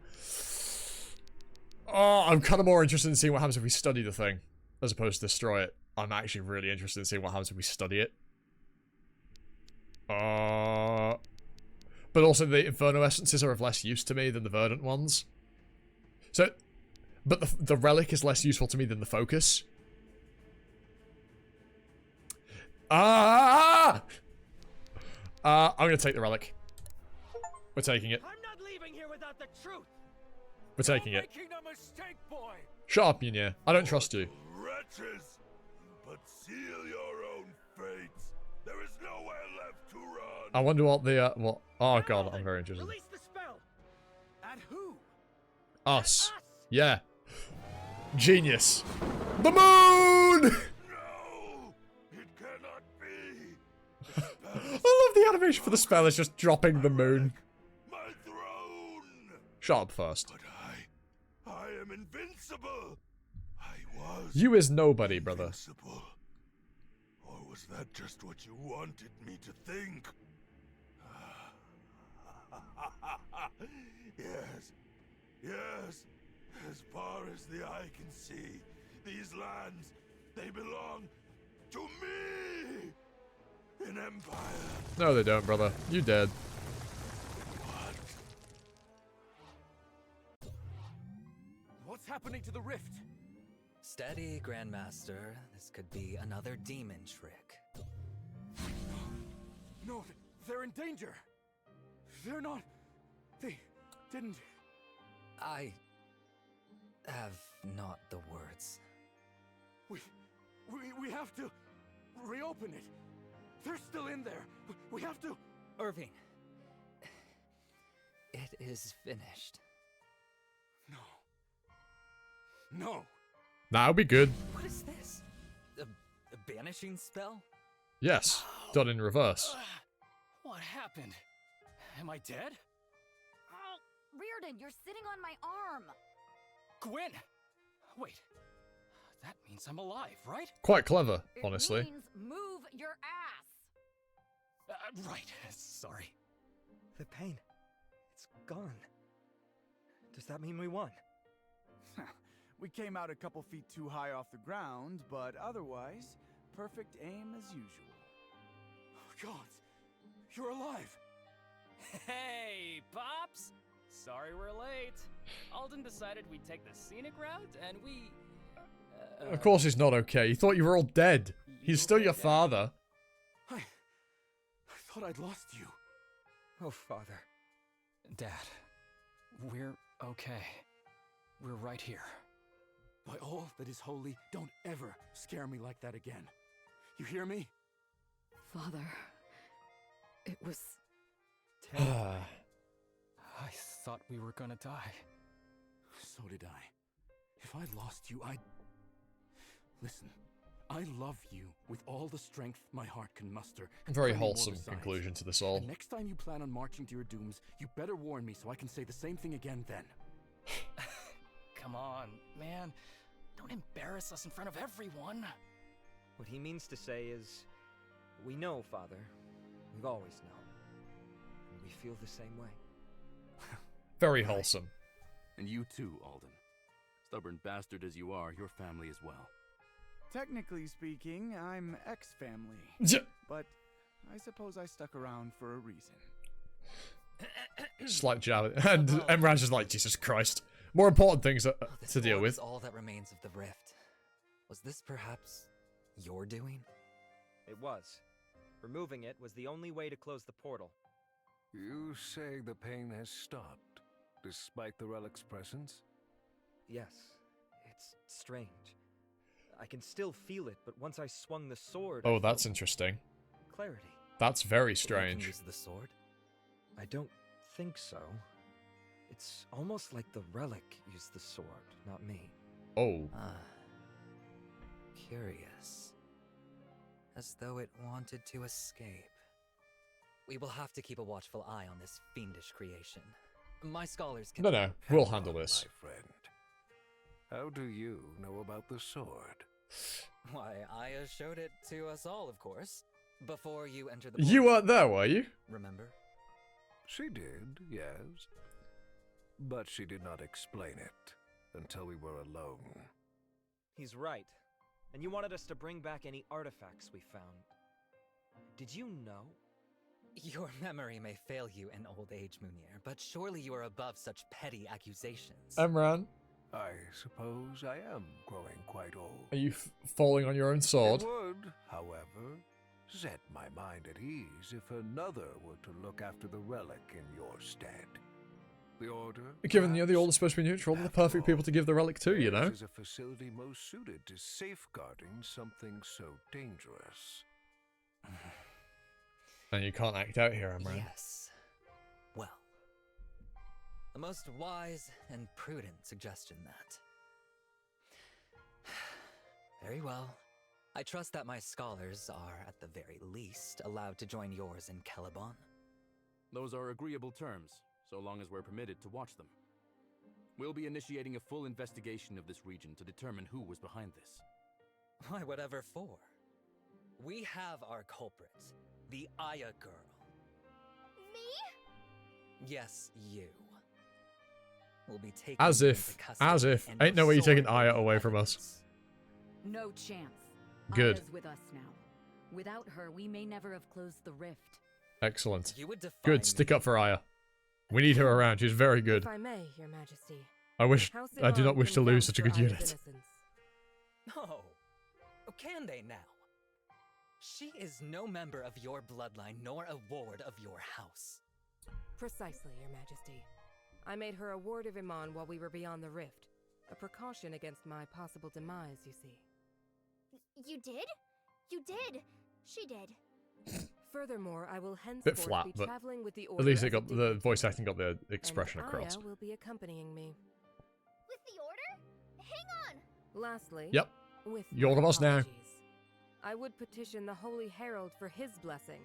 Speaker 1: Oh, I'm kind of more interested in seeing what happens if we study the thing, as opposed to destroy it. I'm actually really interested in seeing what happens if we study it. But also the Inferno essences are of less use to me than the Verdant ones. So, but the relic is less useful to me than the focus. I'm gonna take the relic. We're taking it.
Speaker 9: I'm not leaving here without the truth.
Speaker 1: We're taking it.
Speaker 5: Making a mistake, boy.
Speaker 1: Shut up, Munir. I don't trust you.
Speaker 8: Wretches, but seal your own fates. There is nowhere left to run.
Speaker 1: I wonder what the what. Oh god, I'm very interested.
Speaker 9: Release the spell.
Speaker 13: At who?
Speaker 1: Us. Yeah. Genius. The moon.
Speaker 8: No, it cannot be.
Speaker 1: I love the animation for the spell. It's just dropping the moon. Shut up first.
Speaker 8: But I am invincible. I was.
Speaker 1: You is nobody, brother.
Speaker 8: Invincible. Or was that just what you wanted me to think? Yes. Yes. As far as the eye can see, these lands, they belong to me. An empire.
Speaker 1: No, they don't, brother. You dead.
Speaker 4: What's happening to the rift?
Speaker 7: Steady, Grandmaster. This could be another demon trick.
Speaker 4: No, they're in danger. They're not. They didn't.
Speaker 7: I have not the words.
Speaker 4: We have to reopen it. They're still in there. We have to.
Speaker 7: Irving. It is finished.
Speaker 4: No.
Speaker 1: That'll be good.
Speaker 7: What is this? A banishing spell?
Speaker 1: Yes. Done in reverse.
Speaker 4: What happened? Am I dead?
Speaker 10: Oh, Reardon, you're sitting on my arm.
Speaker 4: Gwyn! Wait. That means I'm alive, right?
Speaker 1: Quite clever, honestly.
Speaker 10: It means move your ass.
Speaker 4: Right. Sorry.
Speaker 9: The pain. It's gone. Does that mean we won?
Speaker 13: We came out a couple feet too high off the ground, but otherwise, perfect aim as usual.
Speaker 4: Oh, God, you're alive!
Speaker 14: Hey, Pops! Sorry we're late. Alden decided we'd take the scenic route, and we...
Speaker 1: Of course he's not okay. He thought you were all dead. He's still your father.
Speaker 4: I thought I'd lost you.
Speaker 9: Oh, Father.
Speaker 4: Dad, we're okay. We're right here. By all that is holy, don't ever scare me like that again. You hear me?
Speaker 3: Father, it was...
Speaker 4: terrifying. I thought we were gonna die. So did I. If I lost you, I'd... Listen, I love you with all the strength my heart can muster.
Speaker 1: Very wholesome conclusion to this all.
Speaker 4: And next time you plan on marching to your dooms, you better warn me so I can say the same thing again then.
Speaker 14: Come on, man. Don't embarrass us in front of everyone.
Speaker 9: What he means to say is, we know, Father. We've always known. And we feel the same way.
Speaker 1: Very wholesome.
Speaker 4: And you too, Alden. Stubborn bastard as you are, your family as well.
Speaker 13: Technically speaking, I'm ex-family. But I suppose I stuck around for a reason.
Speaker 1: Slight jab. And Emran's just like, Jesus Christ. More important things to deal with.
Speaker 7: All that remains of the rift. Was this perhaps your doing?
Speaker 9: It was. Removing it was the only way to close the portal.
Speaker 5: You say the pain has stopped, despite the relic's presence?
Speaker 9: Yes. It's strange. I can still feel it, but once I swung the sword...
Speaker 1: Oh, that's interesting.
Speaker 9: Clarity.
Speaker 1: That's very
Speaker 7: You
Speaker 1: strange.
Speaker 7: can use the sword?
Speaker 9: I don't think so. It's almost like the relic used the sword, not me.
Speaker 1: Oh.
Speaker 7: Curious. As though it wanted to escape. We will have to keep a watchful eye on this fiendish creation. My scholars can...
Speaker 1: No, we'll handle this.
Speaker 5: My friend. How do you know about the sword?
Speaker 7: Why, Aya showed it to us all, of course. Before you entered the...
Speaker 1: You weren't there, were you?
Speaker 7: Remember?
Speaker 5: She did, yes. But she did not explain it until we were alone.
Speaker 9: He's right. And you wanted us to bring back any artifacts we found. Did you know?
Speaker 7: Your memory may fail you in old age, Munir, but surely you are above such petty accusations.
Speaker 1: Emran,
Speaker 5: I suppose I am growing quite old.
Speaker 1: are you falling on your own sword?
Speaker 5: It would, however, set my mind at ease if another were to look after the relic in your stead. The Order...
Speaker 1: Given the Order's supposed to be neutral, they're the perfect people to give the relic to, you know?
Speaker 5: This is a facility most suited to safeguarding something so dangerous.
Speaker 1: And you can't act out here, Emran.
Speaker 7: Yes. Well. A most wise and prudent suggestion, that. Very well. I trust that my scholars are, at the very least, allowed to join yours in Caliban.
Speaker 4: Those are agreeable terms, so long as we're permitted to watch them. We'll be initiating a full investigation of this region to determine who was behind this.
Speaker 7: Why, whatever for? We have our culprit, the Aya girl.
Speaker 10: Me?
Speaker 7: Yes, you. We'll be taken
Speaker 1: As if.
Speaker 7: into custody
Speaker 1: As if.
Speaker 7: and
Speaker 1: Ain't no way you're taking
Speaker 7: sword
Speaker 1: Aya
Speaker 7: will be
Speaker 1: away from
Speaker 7: evidence.
Speaker 1: us.
Speaker 3: No chance.
Speaker 1: Good.
Speaker 3: Aya's with us now. Without her, we may never have closed the rift.
Speaker 1: Excellent.
Speaker 7: You would define
Speaker 1: Good. Stick up for Aya. We need her around. She's very good.
Speaker 12: If I may, Your Majesty.
Speaker 1: I do not wish to lose such a good unit.
Speaker 7: Oh, can they now? She is no member of your bloodline, nor a ward of your house.
Speaker 12: Precisely, Your Majesty. I made her a ward of Iman while we were beyond the rift. A precaution against my possible demise, you see.
Speaker 10: You did? You did. She did.
Speaker 12: Furthermore, I will henceforth
Speaker 1: Bit flat,
Speaker 12: be
Speaker 1: but
Speaker 12: traveling with the
Speaker 1: at
Speaker 12: order
Speaker 1: least it
Speaker 12: as a
Speaker 1: got the
Speaker 12: dignitary,
Speaker 1: voice acting got the expression
Speaker 12: and
Speaker 1: across.
Speaker 12: Aya will be accompanying me.
Speaker 10: With the order? Hang on.
Speaker 12: Lastly,
Speaker 1: Yep.
Speaker 12: with
Speaker 1: You're one of
Speaker 12: my
Speaker 1: us now.
Speaker 12: apologies, I would petition the Holy Herald for his blessing,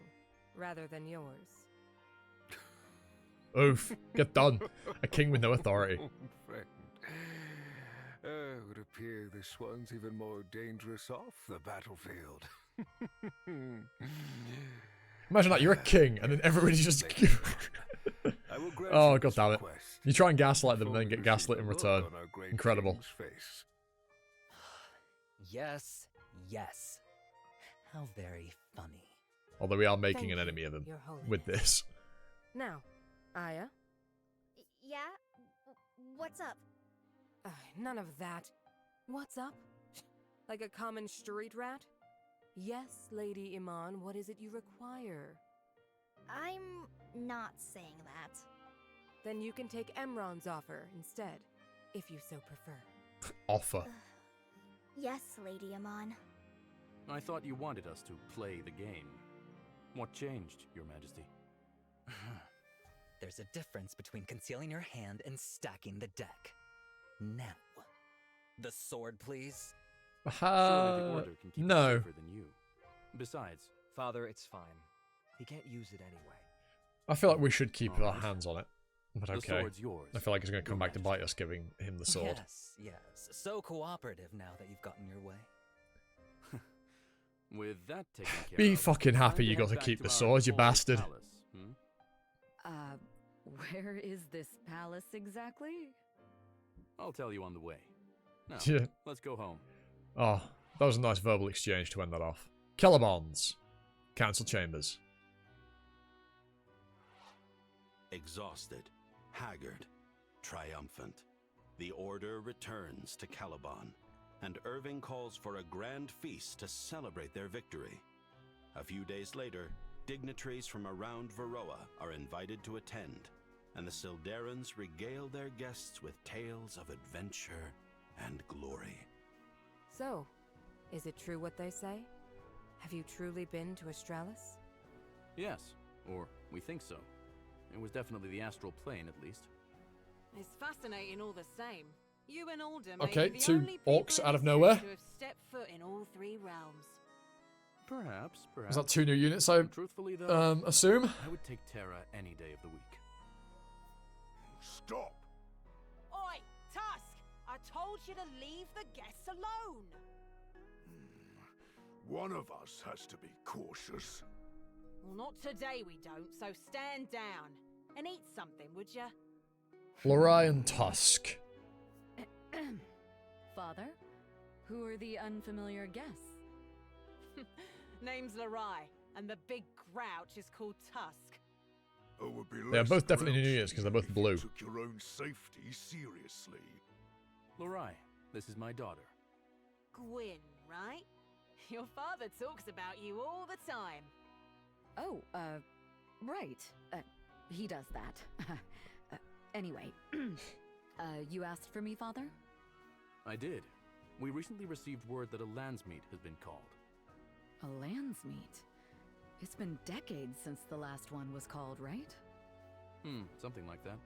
Speaker 12: rather than yours.
Speaker 1: Oof. Get done. A king with no authority.
Speaker 5: Friend. It would appear this one's even more dangerous off the battlefield.
Speaker 1: Imagine that, you're a king, and then everybody's just...
Speaker 5: I will grant
Speaker 1: Oh,
Speaker 5: you
Speaker 1: god
Speaker 5: this
Speaker 1: damn it.
Speaker 5: request
Speaker 1: You try and gaslight them and
Speaker 5: before
Speaker 1: then
Speaker 5: we
Speaker 1: get
Speaker 5: receive
Speaker 1: gaslit in
Speaker 5: a look
Speaker 1: return.
Speaker 5: on our great
Speaker 1: Incredible.
Speaker 5: king's face.
Speaker 7: Yes, yes. How very funny.
Speaker 1: Although we are making
Speaker 12: Thank
Speaker 1: an
Speaker 12: you,
Speaker 1: enemy of him
Speaker 12: Your Holiness.
Speaker 1: with this.
Speaker 12: Now, Aya,
Speaker 10: Yeah? What's up?
Speaker 12: none of that. What's up? Like a common street rat? Yes, Lady Iman, what is it you require?
Speaker 10: I'm not saying that.
Speaker 12: Then you can take Emron's offer instead, if you so prefer.
Speaker 1: Offer.
Speaker 10: Yes, Lady Amon.
Speaker 4: I thought you wanted us to play the game. What changed, Your Majesty?
Speaker 7: There's a difference between concealing your hand and stacking the deck. Now, the sword, please.
Speaker 4: Surely the Order can keep it
Speaker 1: no.
Speaker 4: safer than you. Besides,
Speaker 9: Father, it's fine. He can't use it anyway.
Speaker 1: I feel like we should keep our
Speaker 4: Alright.
Speaker 1: hands on it. But
Speaker 4: The
Speaker 1: okay.
Speaker 4: sword's yours,
Speaker 1: I feel like it's going to
Speaker 4: Your
Speaker 1: come back to
Speaker 4: Majesty.
Speaker 1: bite us giving him the sword.
Speaker 7: Yes, yes. So cooperative now that you've gotten your way.
Speaker 4: with that taken care
Speaker 1: Be
Speaker 4: of,
Speaker 1: fucking happy
Speaker 4: time
Speaker 1: you
Speaker 4: head
Speaker 1: got to
Speaker 4: back
Speaker 1: keep the
Speaker 4: our
Speaker 1: sword, you
Speaker 4: holy
Speaker 1: bastard.
Speaker 4: palace, hmm?
Speaker 3: Where is this palace exactly?
Speaker 4: I'll tell you on the way. Now,
Speaker 1: Yeah.
Speaker 4: let's go home.
Speaker 1: Oh, that was a nice verbal exchange to end that off. Caliban's Council Chambers.
Speaker 2: Exhausted, haggard, triumphant, the Order returns to Caliban, and Irving calls for a grand feast to celebrate their victory. A few days later, dignitaries from around Varroa are invited to attend, and the Sildarans regale their guests with tales of adventure and glory.
Speaker 12: So, is it true what they say? Have you truly been to Astralis?
Speaker 4: Yes, or we think so. It was definitely the astral plane, at least.
Speaker 15: It's fascinating all the same. You and Alden
Speaker 1: Okay,
Speaker 15: may be the
Speaker 1: two
Speaker 15: only people
Speaker 1: orcs
Speaker 15: in
Speaker 1: out of
Speaker 15: history
Speaker 1: nowhere.
Speaker 15: to have stepped foot in all three realms.
Speaker 4: Perhaps.
Speaker 1: Is that 2 new units, I
Speaker 4: Truthfully, though,
Speaker 1: assume?
Speaker 4: I would take Terra any day of the week.
Speaker 8: Stop!
Speaker 15: Oi, Tusk! I told you to leave the guests alone!
Speaker 8: One of us has to be cautious.
Speaker 15: Well, not today we don't, so stand down. And eat something, would ya?
Speaker 1: Florian Tusk.
Speaker 3: Father, who are the unfamiliar guests?
Speaker 15: Name's Larai, and the big grouch is called Tusk.
Speaker 8: It would be
Speaker 1: They are
Speaker 8: less
Speaker 1: both definitely new
Speaker 8: grouchy
Speaker 1: units because they're both
Speaker 8: if you
Speaker 1: blue.
Speaker 8: took your own safety seriously.
Speaker 4: Lorai, this is my daughter.
Speaker 15: Gwyn, right? Your father talks about you all the time.
Speaker 3: Oh, right. He does that. Anyway, you asked for me, Father?
Speaker 4: I did. We recently received word that a landsmeet has been called.
Speaker 3: A landsmeet? It's been decades since the last one was called, right?
Speaker 4: Something like that.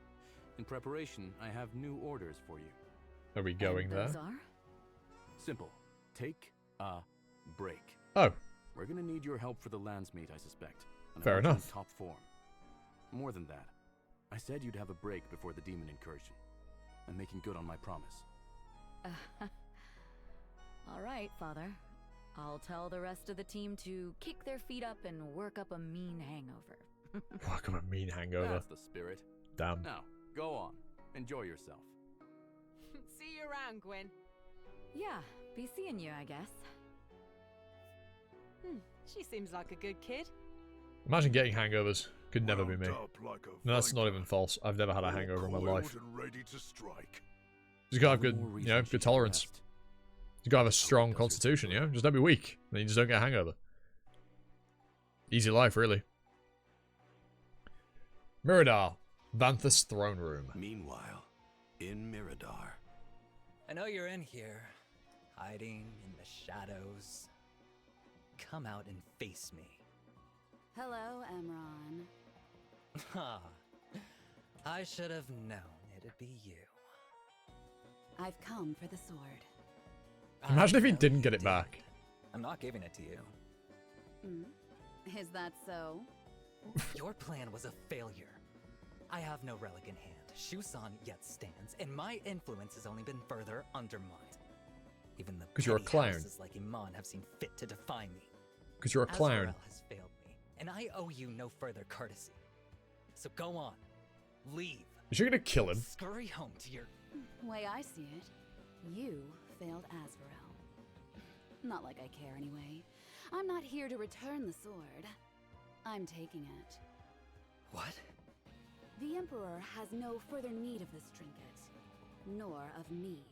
Speaker 4: In preparation, I have new orders for you.
Speaker 1: Are we going there?
Speaker 3: Those are?
Speaker 4: Simple. Take a break.
Speaker 1: Oh.
Speaker 4: We're gonna need your help for the landsmeet, I suspect. And I
Speaker 1: Fair
Speaker 4: want you in
Speaker 1: enough.
Speaker 4: top form. More than that, I said you'd have a break before the demon incursion. I'm making good on my promise.
Speaker 3: All right, Father. I'll tell the rest of the team to kick their feet up and work up a mean hangover.
Speaker 1: Work up a mean hangover.
Speaker 4: That's the spirit.
Speaker 1: Damn.
Speaker 4: Now, go on. Enjoy yourself.
Speaker 15: See you around, Gwen.
Speaker 3: Yeah, be seeing you, I guess.
Speaker 15: She seems like a good kid.
Speaker 1: Imagine getting hangovers. Could never be me. No, that's not even false. I've never had a hangover in my life. You gotta have good, you know, good tolerance. You gotta have a strong constitution, you know? Just don't be weak. Then you just don't get a hangover. Easy life, really. Miradar, Vanthus throne room.
Speaker 2: Meanwhile, in Miradar.
Speaker 7: I know you're in here, hiding in the shadows. Come out and face me.
Speaker 3: Hello, Emron.
Speaker 7: Ha! I should have known it'd be you.
Speaker 3: I've come for the sword.
Speaker 1: Imagine if he didn't get it back.
Speaker 7: I'm not giving it to you.
Speaker 3: Is that so?
Speaker 7: Your plan was a failure. I have no relic in hand. Shusan yet stands, and my influence has only been further undermined. Even the
Speaker 1: 'Cause you're a
Speaker 7: petty
Speaker 1: clown.
Speaker 7: houses like Iman have seen fit to defy me.
Speaker 1: 'Cause you're a clown.
Speaker 7: Azrael has failed me, and I owe you no further courtesy. So go on, leave.
Speaker 1: Is she gonna kill him?
Speaker 7: Scurry home to your.
Speaker 3: Way I see it, you failed Azrael. Not like I care anyway. I'm not here to return the sword. I'm taking it.
Speaker 7: What?
Speaker 3: The Emperor has no further need of this trinket, nor of me.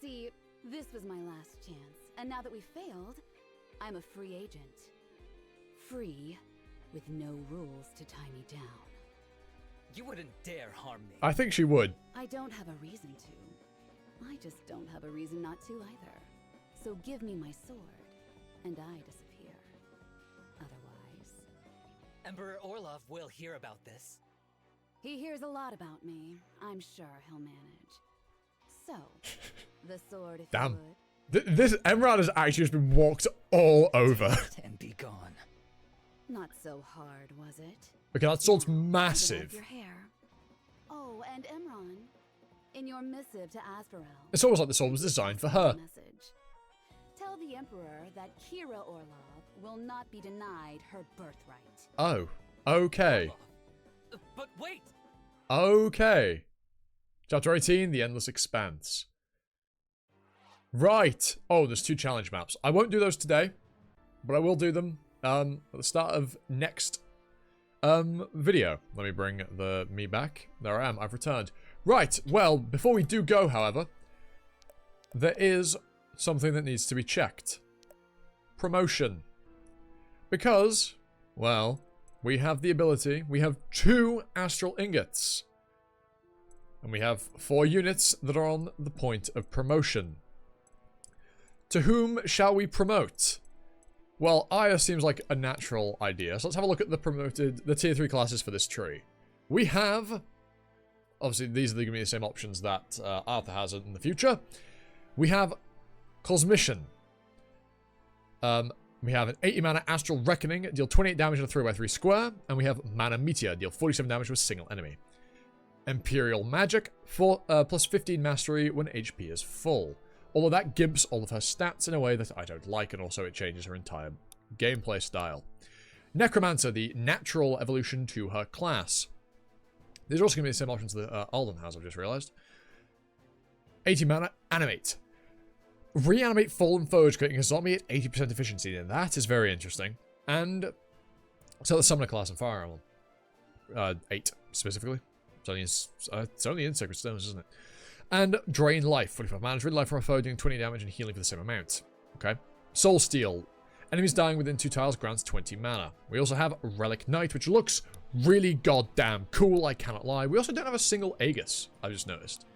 Speaker 3: See, this was my last chance, and now that we failed, I'm a free agent. Free, with no rules to tie me down.
Speaker 7: You wouldn't dare harm me.
Speaker 1: I think she would.
Speaker 3: I don't have a reason to. I just don't have a reason not to either. So give me my sword, and I disappear. Otherwise...
Speaker 7: Emperor Orlov will hear about this.
Speaker 3: He hears a lot about me. I'm sure he'll manage. So, the sword if
Speaker 1: Damn.
Speaker 3: you would.
Speaker 1: This Emerald has actually just been walked all over.
Speaker 7: And be gone.
Speaker 3: Not so hard, was it?
Speaker 1: Okay, that sword's
Speaker 3: Now,
Speaker 1: massive.
Speaker 3: your hair. Oh, and Emron, in your missive to Azrael.
Speaker 1: It's almost like the sword was designed for her.
Speaker 3: Message. Tell the Emperor that Kira Orlov will not be denied her birthright.
Speaker 1: Oh, okay.
Speaker 7: But wait!
Speaker 1: Okay. Chapter 18, The Endless Expanse. Right. Oh, there's 2 challenge maps. I won't do those today, but I will do them at the start of next video. Let me bring me back. There I am. I've returned. Right. Well, before we do go, however, there is something that needs to be checked. Promotion. Because, well, we have the ability. We have 2 astral ingots. And we have 4 units that are on the point of promotion. To whom shall we promote? Well, Aya seems like a natural idea. So let's have a look at the tier 3 classes for this tree. We have, obviously these are going to be the same options that Arthur has in the future. We have Cosmician. We have an 80 mana Astral Reckoning, deal 28 damage in a 3x3 square. And we have Mana Meteor, deal 47 damage to a single enemy. Imperial Magic, plus 15 mastery when HP is full. Although that gimps all of her stats in a way that I don't like, and also it changes her entire gameplay style. Necromancer, the natural evolution to her class. These are also going to be the same options that Alden has, I've just realised. 80 mana, Animate. Reanimate fallen foes, creating a zombie at 80% efficiency. And that is very interesting. And so the Summoner class in Fire Emblem. 8, specifically. It's only in Sacred Stones, isn't it? And Drain Life, 45 mana. Drain Life from a foe, doing 20 damage and healing for the same amount. Okay. Soul Steal. Enemies dying within 2 tiles grants 20 mana. We also have Relic Knight, which looks really goddamn cool, I cannot lie. We also don't have a single Aegis, I've just noticed.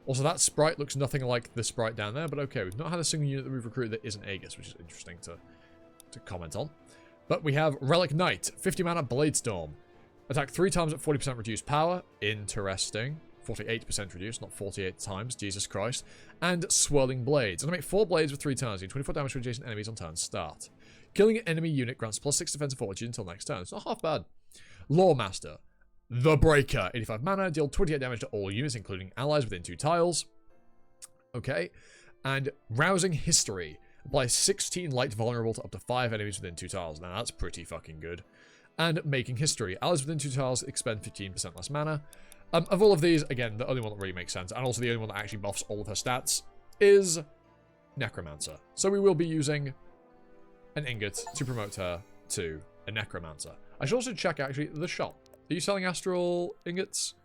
Speaker 1: Also, that sprite looks nothing like the sprite down there, but okay, we've not had a single unit that we've recruited that isn't Aegis, which is interesting to comment on. But we have Relic Knight, 50 mana Blade Storm. Attack 3 times at 40% reduced power. Interesting. 48% reduced, not 48 times. Jesus Christ. And Swirling Blades. Animate 4 blades with 3 turns, dealing 24 damage to adjacent enemies on turn start. Killing an enemy unit grants plus 6 defense and fortitude until next turn. It's not half bad. Lore Master. The Breaker. 85 mana, deal 28 damage to all units, including allies within 2 tiles. Okay. And Rousing History. Apply 16 light vulnerable to up to 5 enemies within 2 tiles. Now that's pretty fucking good. And Making History. Allies within 2 tiles expend 15% less mana. Of all of these, again, the only one that really makes sense, and also the only one that actually buffs all of her stats, is Necromancer. So we will be using an ingot to promote her to a Necromancer. I should also check, actually, the shop. Are you selling astral ingots?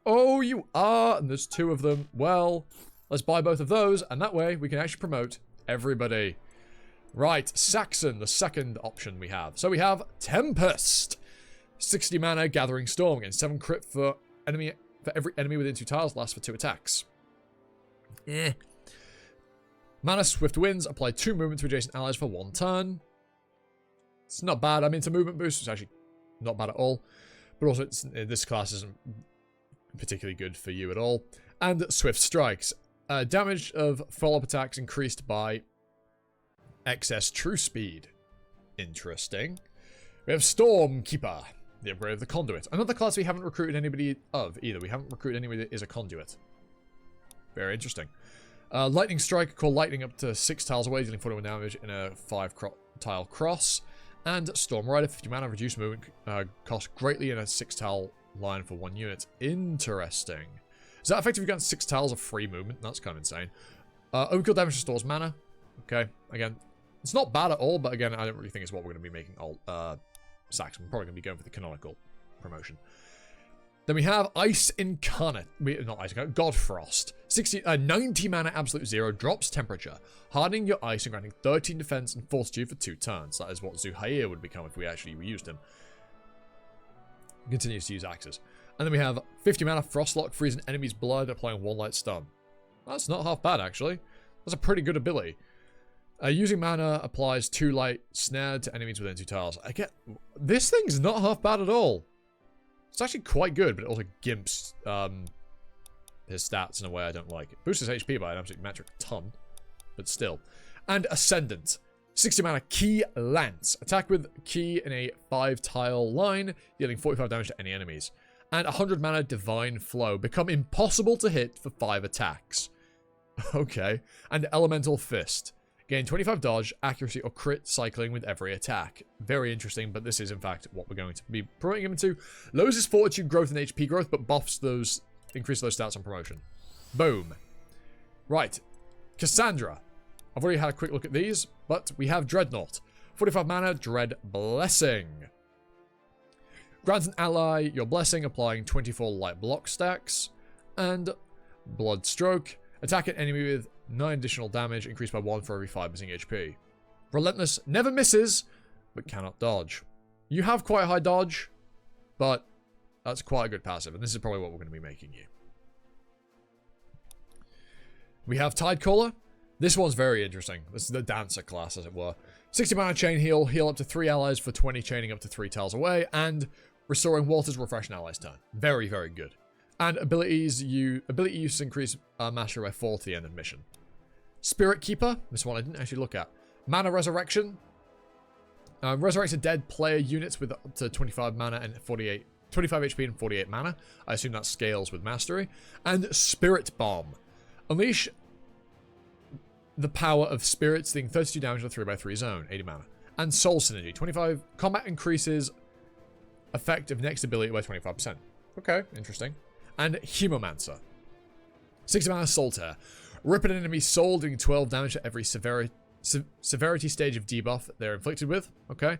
Speaker 1: Oh, you are, and there's 2 of them. Well, let's buy both of those, and that way we can actually promote everybody. Right, Saxon, the second option we have. So we have Tempest. 60 mana, Gathering Storm. Again, 7 crit for every enemy within 2 tiles, lasts for 2 attacks. Mana Swift Winds. Apply 2 movement to adjacent allies for 1 turn. It's not bad. I mean, it's a movement boost. It's actually not bad at all. But also, this class isn't particularly good for you at all. And Swift Strikes. Damage of follow-up attacks increased by excess true speed. Interesting. We have Stormkeeper, the upgrade of the Conduit. Another class we haven't recruited anybody of either. We haven't recruited anybody that is a Conduit. Very interesting. Lightning Strike, call lightning up to 6 tiles away, dealing 41 damage in a 5-tile cross. And Storm Rider, 50 mana, reduced movement cost greatly in a 6-tile line for 1 unit. Interesting. Is that effective against 6 tiles of free movement? That's kind of insane. Overkill damage restores mana. Okay, again, it's not bad at all, but again, I don't really think it's what we're going to be making Saxon. We're probably going to be going for the canonical promotion. Then we have Ice Incarnate. Not Ice Incarnate, Godfrost. 90 mana, absolute 0, drops temperature, hardening your ice and granting 13 defense and fortitude for 2 turns. That is what Zuhair would become if we actually reused him. Continues to use axes. And then we have 50 mana, Frostlock, freezing enemy's blood, applying 1 light stun. That's not half bad, actually. That's a pretty good ability. Using mana applies 2 light snare to enemies within 2 tiles. This thing's not half bad at all. It's actually quite good, but it also gimps his stats in a way I don't like. It boosts his HP by an absolute metric ton, but still. And Ascendant. 60 mana, Key Lance. Attack with Key in a 5-tile line, dealing 45 damage to any enemies. And 100 mana, Divine Flow. Become impossible to hit for 5 attacks. Okay. And Elemental Fist. Gain 25 dodge, accuracy, or crit cycling with every attack. Very interesting, but this is in fact what we're going to be promoting him into. Lowers his fortitude growth and HP growth, but buffs those, increase those stats on promotion. Boom. Right. Cassandra. I've already had a quick look at these, but we have Dreadnought. 45 mana, Dread Blessing. Grant an ally your blessing, applying 24 light block stacks. And Blood Stroke. Attack an enemy with 9 additional damage, increased by 1 for every 5 missing HP. Relentless never misses, but cannot dodge. You have quite a high dodge, but that's quite a good passive, and this is probably what we're going to be making you. We have Tidecaller. This one's very interesting. This is the Dancer class, as it were. 60 mana chain heal, heal up to 3 allies for 20, chaining up to 3 tiles away, and restoring Walter's refresh an ally's turn. Very, very good. And ability use increase mastery by 4 to the end of mission. Spirit Keeper. This one I didn't actually look at. Mana Resurrection. Resurrects a dead player units with up to 25 mana and 25 HP and 48 mana. I assume that scales with mastery. And Spirit Bomb. Unleash the power of spirits, dealing 32 damage in a 3x3 zone. 80 mana. And Soul Synergy. 25 combat increases effect of next ability by 25%. Okay, interesting. And Humomancer. 60 mana Soul Tear. Rip an enemy's soul, doing 12 damage to every severity stage of debuff they're inflicted with. Okay.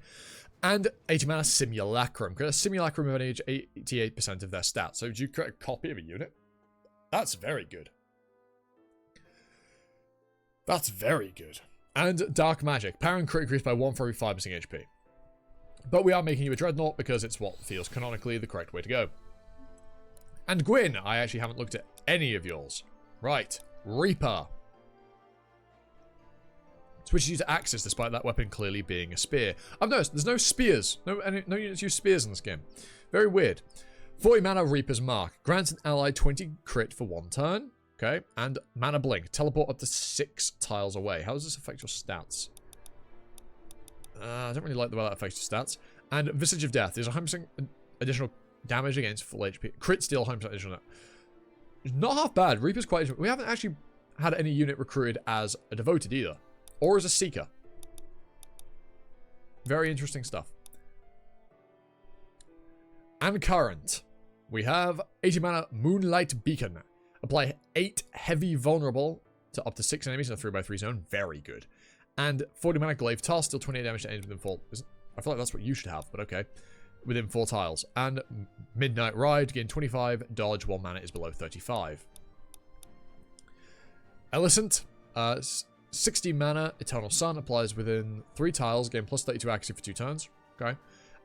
Speaker 1: And 80 mana Simulacrum. Create a Simulacrum of an 88% of their stats. So do you create a copy of a unit? That's very good. That's very good. And Dark Magic. Power and crit increased by 1 for every 5 missing HP. But we are making you a Dreadnought because it's what feels canonically the correct way to go. And Gwyn. I actually haven't looked at any of yours. Right. Reaper. Switches you to axes despite that weapon clearly being a spear. I've noticed there's no spears. No units use spears in this game. Very weird. 40 mana Reaper's Mark. Grants an ally 20 crit for 1 turn. Okay. And Mana Blink. Teleport up to 6 tiles away. How does this affect your stats? I don't really like the way that affects your stats. And Visage of Death. There's 100% additional damage against full HP. Crit steal 100% on it. Not half bad. Reaper's quite... We haven't actually had any unit recruited as a devoted either. Or as a seeker. Very interesting stuff. And current. We have 80 mana Moonlight Beacon. Apply 8 heavy vulnerable to up to 6 enemies in a 3x3 zone. Very good. And 40 mana Glaive Task, deal 28 damage to enemies within 4. I feel like that's what you should have, but okay. Within 4 tiles. And Midnight Ride, gain 25, dodge, 1 mana is below 35. Elicent, 60 mana Eternal Sun, applies within 3 tiles, gain plus 32 accuracy for 2 turns. Okay.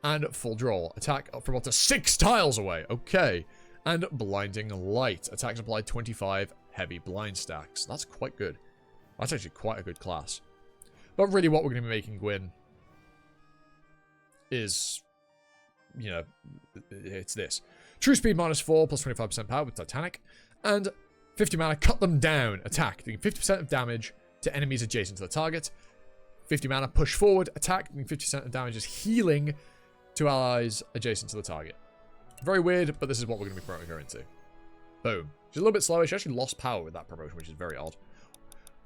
Speaker 1: And Full Draw, attack from up to 6 tiles away. Okay. And Blinding Light, attacks applied 25 heavy blind stacks. That's quite good. That's actually quite a good class. But really what we're going to be making Gwyn is, you know, it's this. True speed -4, plus 25% power with Titanic. And 50 mana, cut them down, attack, doing 50% of damage to enemies adjacent to the target. 50 mana, push forward, attack, doing 50% of damage is healing to allies adjacent to the target. Very weird, but this is what we're going to be promoting her into. Boom. She's a little bit slower. She actually lost power with that promotion, which is very odd.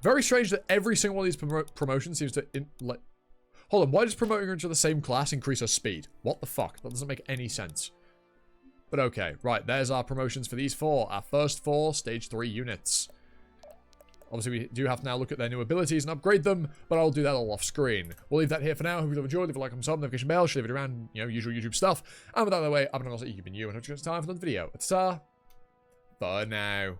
Speaker 1: Very strange that every single one of these promotions seems to... Hold on, why does promoting her into the same class increase her speed? What the fuck? That doesn't make any sense. But okay, right, there's our promotions for these 4. Our first 4 stage 3 units. Obviously, we do have to now look at their new abilities and upgrade them, but I'll do that all off screen. We'll leave that here for now. Hope you've enjoyed. Leave a like, comment, sub, notification bell, share it around, you know, usual YouTube stuff. And with that out of the way, I've been also keeping you, and hope you guys time for another video. Ta-ta! For now.